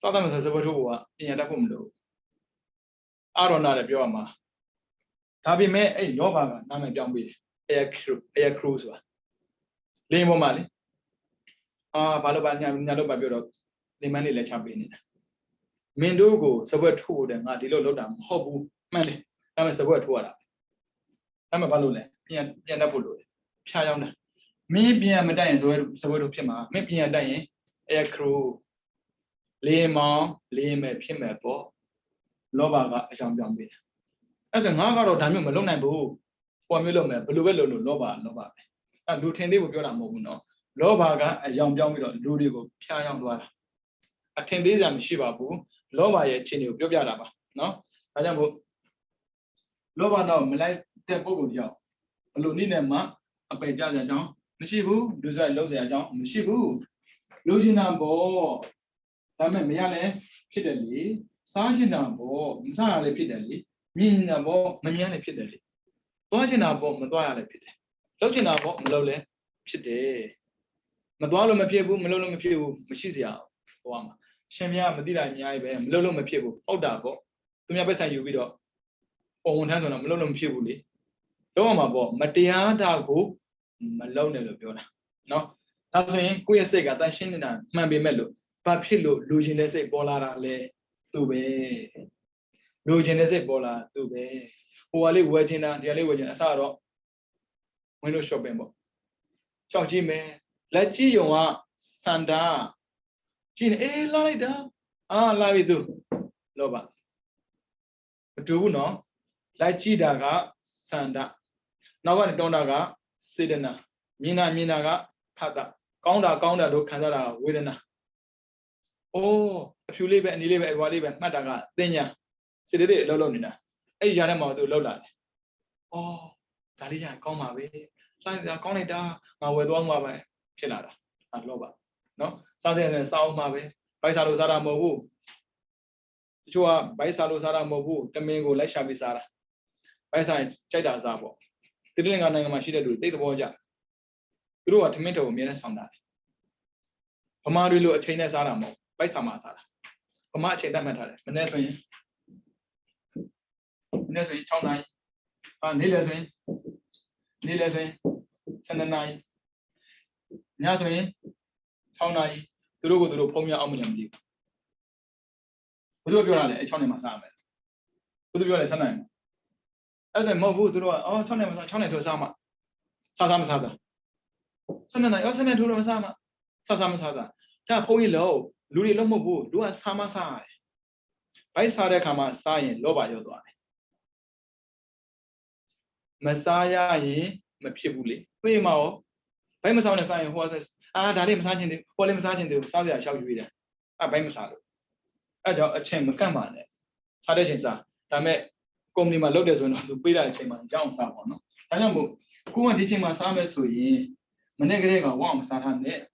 စားတော့စပွဲထိုးကပညာတတ်ဖို့မလိုအာရောနာလည်းပြောရမှာဒါပေမဲ့အဲ့လောဘကနာမည်ပြောင်းပေးတယ် air crew ဆိုတာလေပေါ်မှာလေဘာလို့ပါညာလို့ပါပြောတော့လေမန်းနေလည်းချပေးနေတာမင်းတို့ကိုစပွဲထိုးတယ်ငါဒီလိုလုပ်တာမဟုတ်ဘူးမှန်တယ်ဒါပေမဲ့စပွဲထိုးရတာဒါပေမဲ့ဘာလို့လဲပြန်တတ်ဖို့လိုတယ်ဖြားရောက်တာမင်းပြန်မတတ်ရင်စပွဲထိုးဖြစ်မှာမင်းပြန်တတ်ရင် air crew လေမောင်းလေမဲ့ဖြစ်မဲ့ပေါ့လောဘကအကြောင်းပြောင်းပေးတယ်အဲ့ဆိုငါကတော့ဒါမျိုးမလုပ်နိုင်ဘူးပေါ်မျိုးလုပ်မယ်ဘယ်လိုပဲလုပ်လို့လောဘပဲအဲ့လူထင်သေးဘူးပြောတာမဟုတ်ဘူးနော်လောဘကအကြောင်းပြောင်းပြီးတော့လူတွေကိုဖျားယောင်းသွားတာအထင်သေးစရာမရှိပါဘူးလောဘရဲ့အခြေအနေကိုပြောပြတာပါနော်ဒါကြောင့်မို့လောဘတော့မလိုက်တဲ့ပုံကိုကြောက်ဘယ်လိုနည်းနဲ့မှအပယ်ကြစရာအကြောင်းမရှိဘူးလူစားလုံးစရာအကြောင်းမရှိဘူးလူချင်းတာပေါ့ဒါပေမဲ့မရလဲဖြစ်တယ်လေစားချင်းတာပေါ့မစားရလဲဖြစ်တယ်လေမြင်တာပေါ့မမြင်လည်းဖြစ်တယ်လေသွားချင်တာပေါ့မသွားရလည်းဖြစ်တယ်လှုပ်ချင်တာပေါ့မလှုပ်လည်းဖြစ်တယ်မသွားလို့မဖြစ်ဘူးမလှုပ်လို့မဖြစ်ဘူးမရှိစရာဟိုမှာရှင်ပြမသိတာအများကြီးပဲမလှုပ်လို့မဖြစ်ဘူးဟုတ်တာပေါ့သူများပဲဆိုင်ယူပြီးတော့ပုံဝန်ထမ်းဆိုတော့မလှုပ်လို့မဖြစ်ဘူးလေလုံးဝမှာပေါ့မတရားတာကိုမလှုပ်နဲ့လို့ပြောတာနော်ဒါဆိုရင်ကိုယ့်ရဲ့စိတ်ကတန်ရှင်းနေတာမှန်ပေမဲ့လို့ဘာဖြစ်လို့လူချင်းတဲ့စိတ်ပေါ်လာတာလဲသူပဲလူချင်းတဲ့စိတ်ပေါ်လာသူပဲဟိုကလေးဝယ်ချင်တာဒီကလေးဝယ်ချင်အစတော့ဝင်လို့ shopping ပေါ့ချောက်ကြည့်မယ်လက်ကြည့်ရုံကစန္ဒာကြည့်နေအေးလာလိုက်တာလာပြီသူလောဘမတူဘူးနော်လက်ကြည့်တာကစန္ဒာနောက်ကနေတောင်းတာကစေတနာမြင်တာကဖတ်တာကောင်းတာလို့ခံစားတာဝေဒနာအိုးအဖြူလေးပဲအနီးလေးပဲအဝါလေးပဲမှတ်တာကသင်ညာစေတသိက်အလုပ်လုပ်နေတာအဲ့ဒီຢာထဲမှာသူလှုပ်လာတယ်။အော်ဒါလေးရကောင်းပါပဲ။လိုက်တာကောင်းလိုက်တာငါဝယ်သွားမှာပဲဖြစ်လာတာ။လောဘနော်။စားစရာနဲ့စားအောင်မှာပဲ။ဘိုက်စားလို့စားတာမဟုတ်ဘူး။တချို့ကဘိုက်စားလို့စားတာမဟုတ်ဘူး။တမင်ကိုလိုက်ရှာပြီးစားတာ။ဘိုက်စားရင်ကြိုက်တာစားပေါ့။တိတိကျကျနိုင်ငံမှာရှိတဲ့လူသိတဲ့ဘောကြ။သူတို့ကထမင်းထုံအမြဲတမ်းဆောင်တာ။ဗမာတွေလိုအချိန်နဲ့စားတာမဟုတ်။ဘိုက်စားမှစားတာ။ဗမာအချိန်တတ်မှတ်ထားတယ်။မနေ့ဆိုရင်နေ့ဆိုရင်6နာရီနေ့လယ်ဆိုရင်7နာရီညဆိုရင်6နာရီသူတို့ကိုသူတို့ဖုံးပြအောင်မလဲမသိဘူးဘယ်သူပြောတာလဲ6နေမှာစားမယ်ဘယ်သူပြောလဲ7နာရီအဲ့ဆိုမဟုတ်ဘူးသူတို့က6နေမှာစား6နေထိုးစားမှာစားမစား7နာရီ7နေထိုးတော့မစားမှာစားမစားဒါဖုံးကြီးလို့လူတွေလုံးမဟုတ်ဘူးလူကစားမစားရတယ်ဘိုက်စားတဲ့အခါမှာစားရင်လောဘရောက်သွားတယ်မစားရရင်မဖြစ်ဘူးလေတွေးမအောင် bánh mà sao này sai hoa đã đi mà sao trên đi hoa lên mà sao trên đi sao giờ sao vui đấy bánh mà sao được cho chuyện mà căn bản này sao đây chuyện sao ta mẹ công ty mà lúc đấy rồi nó bây giờ chuyện mà chẳng sao nó ta nhớ một cũng là đi chuyện mà sao mới suy mình này cái mà wow mà sao thằng này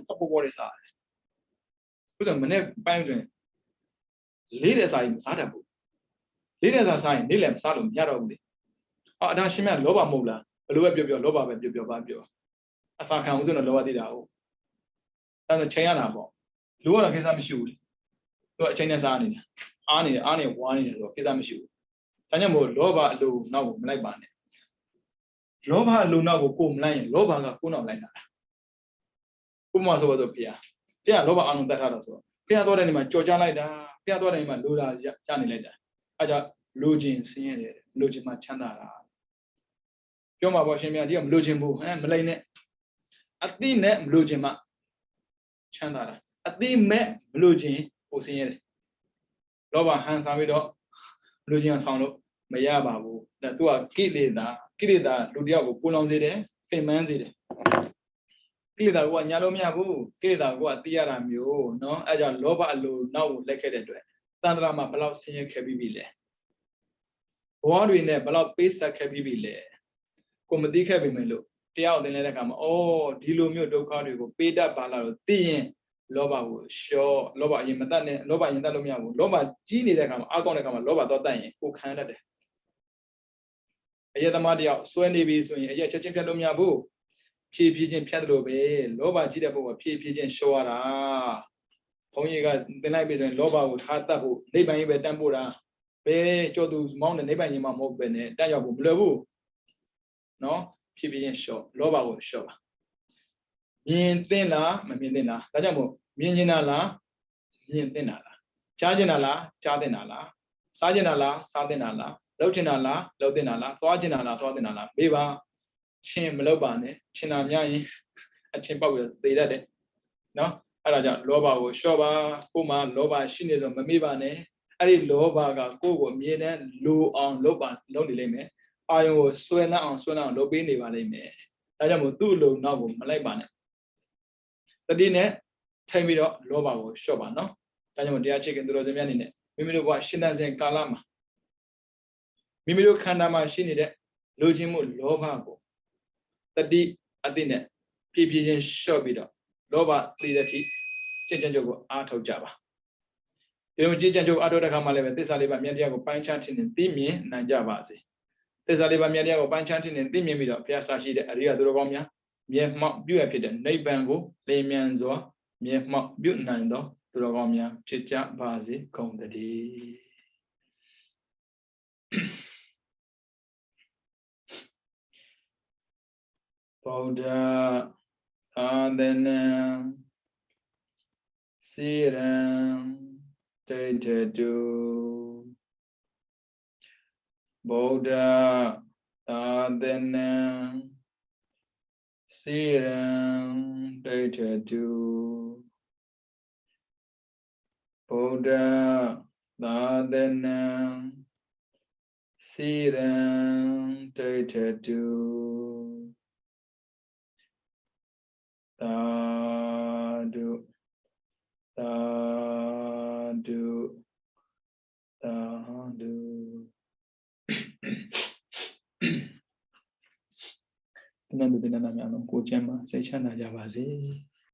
không có gì sao bây giờ mình này bánh rồi lý để sai mà sao được lý để sai lý làm sao được nhớ đâu đi đang xem là lốp một là lốp biểu lốp ba biểu sao khang cũng là lốp đi đâu ta là chơi nào bỏ lúa là cái sao mới chịu lúa chơi này sao này anh này quan này rồi cái sao mới chịu ta nhớ một lốp ba lúa nào cũng lại bán này lốp ba lúa nào cũng cùng lại lốp ba cái cũng nào lại nè cũng mà số rồi bây lốp ba anh không đặt ra rồi bây giờ tôi đây mà cho cha lại đã bây giờ tôi đây mà lúa là cha này lại đã giờ lúa chín xin này lúa chín mà chăn đã cho mà bảo xem bây giờ lúa chín bu mà lại nè tí nè lúa chín mà chăn đã tí mẹ lúa chín bu xin này lốp ba hàng sao bây đó lúa chín sao đó mấy giờ bảo bu là tôi kỹ lệ đã lúa điệu của cô long gì đấy phải mang gì đấy kỹ lệ đã của nhà lúa mía bu kỹ lệ đã của tia làm nhiều nó giờ lốp ba lúa nào lấy cái đấy rồi tan ra mà bao xin cái bị lệ hoa đuôi này bao pizza cái bị lệ cũng mà đi cái bị mấy lúa tiêu đến đây cái mà đi lúa mía đâu có được pizza bao là tiền lốp ba của show lốp ba gì mà ta này lốp ba gì ta lúa mía bu lốp ba chỉ này cái mà áo con này cái mà lốp ba to tay cũng khá là đấy giờ tao mà đi học xuân đi xuân giờ chắc chắn lúa mía bu phía trên phía đầu về lốp ba chỉ để bu phía trên show à phong như cái bên này bây giờ lốp ba của thắt tập bu lấy bao nhiêu về đảm bảo ra về cho tụi mong là lấy bao nhiêu mà một bên này đã giờ bu lỡ bu nó phía trên show lốp ba của show miền tên là mà miền tên là đã giờ bu miền tên là miền tên là cha tên là cha tên là sa tên là sa tên là lâu tên là lâu tên là toa tên là toa tên là bây ba chuyện mà lâu bạn này chuyện nào nhỉ chuyện bao giờ tây ra đấy nó là giờ lốp ba của show ba cô mà lốp ba xin được mà mấy bạn này đi lốp ba cái cô của miền này lốp ba lốp đi lên mẹ ai cũng xuân nào lốp bên đi vào lên mẹ đã giờ một tu lốp nào cũng mà lại bạn này tất nhiên này thay vì đó lốp ba của show ba nó đã giờ một dia chơi cái đồ gì vậy này mình được qua xin đang xem cả mà mình được khán giả mà xin đấy lôi chim một lốp ba của tất đi anh này phía trên show bị đó lốp ba đi ra thì trên chân chỗ thâu chả ba điều mà trên chân chỗ thâu đã làm lại về sao lại bạn miền của ban chăn trên tìm miền nãy giờ ba gì sao lại bạn miền của ban chăn trên tìm miền bị đó phía sau chỉ để ở đây tôi có miền miền mọc biểu hiện đến nơi bạn của lấy miền gió miền mọc biểu này đó tôi có miền chết chả ba gì không được đi Buddha Adana Siram Tetetu Buddha Adana Siram Tetetu Buddha Adana Siram Tetetu Tadu Tadu Tadu Tenang tu tenang nama Allah, kau cema saya cina jawab sih.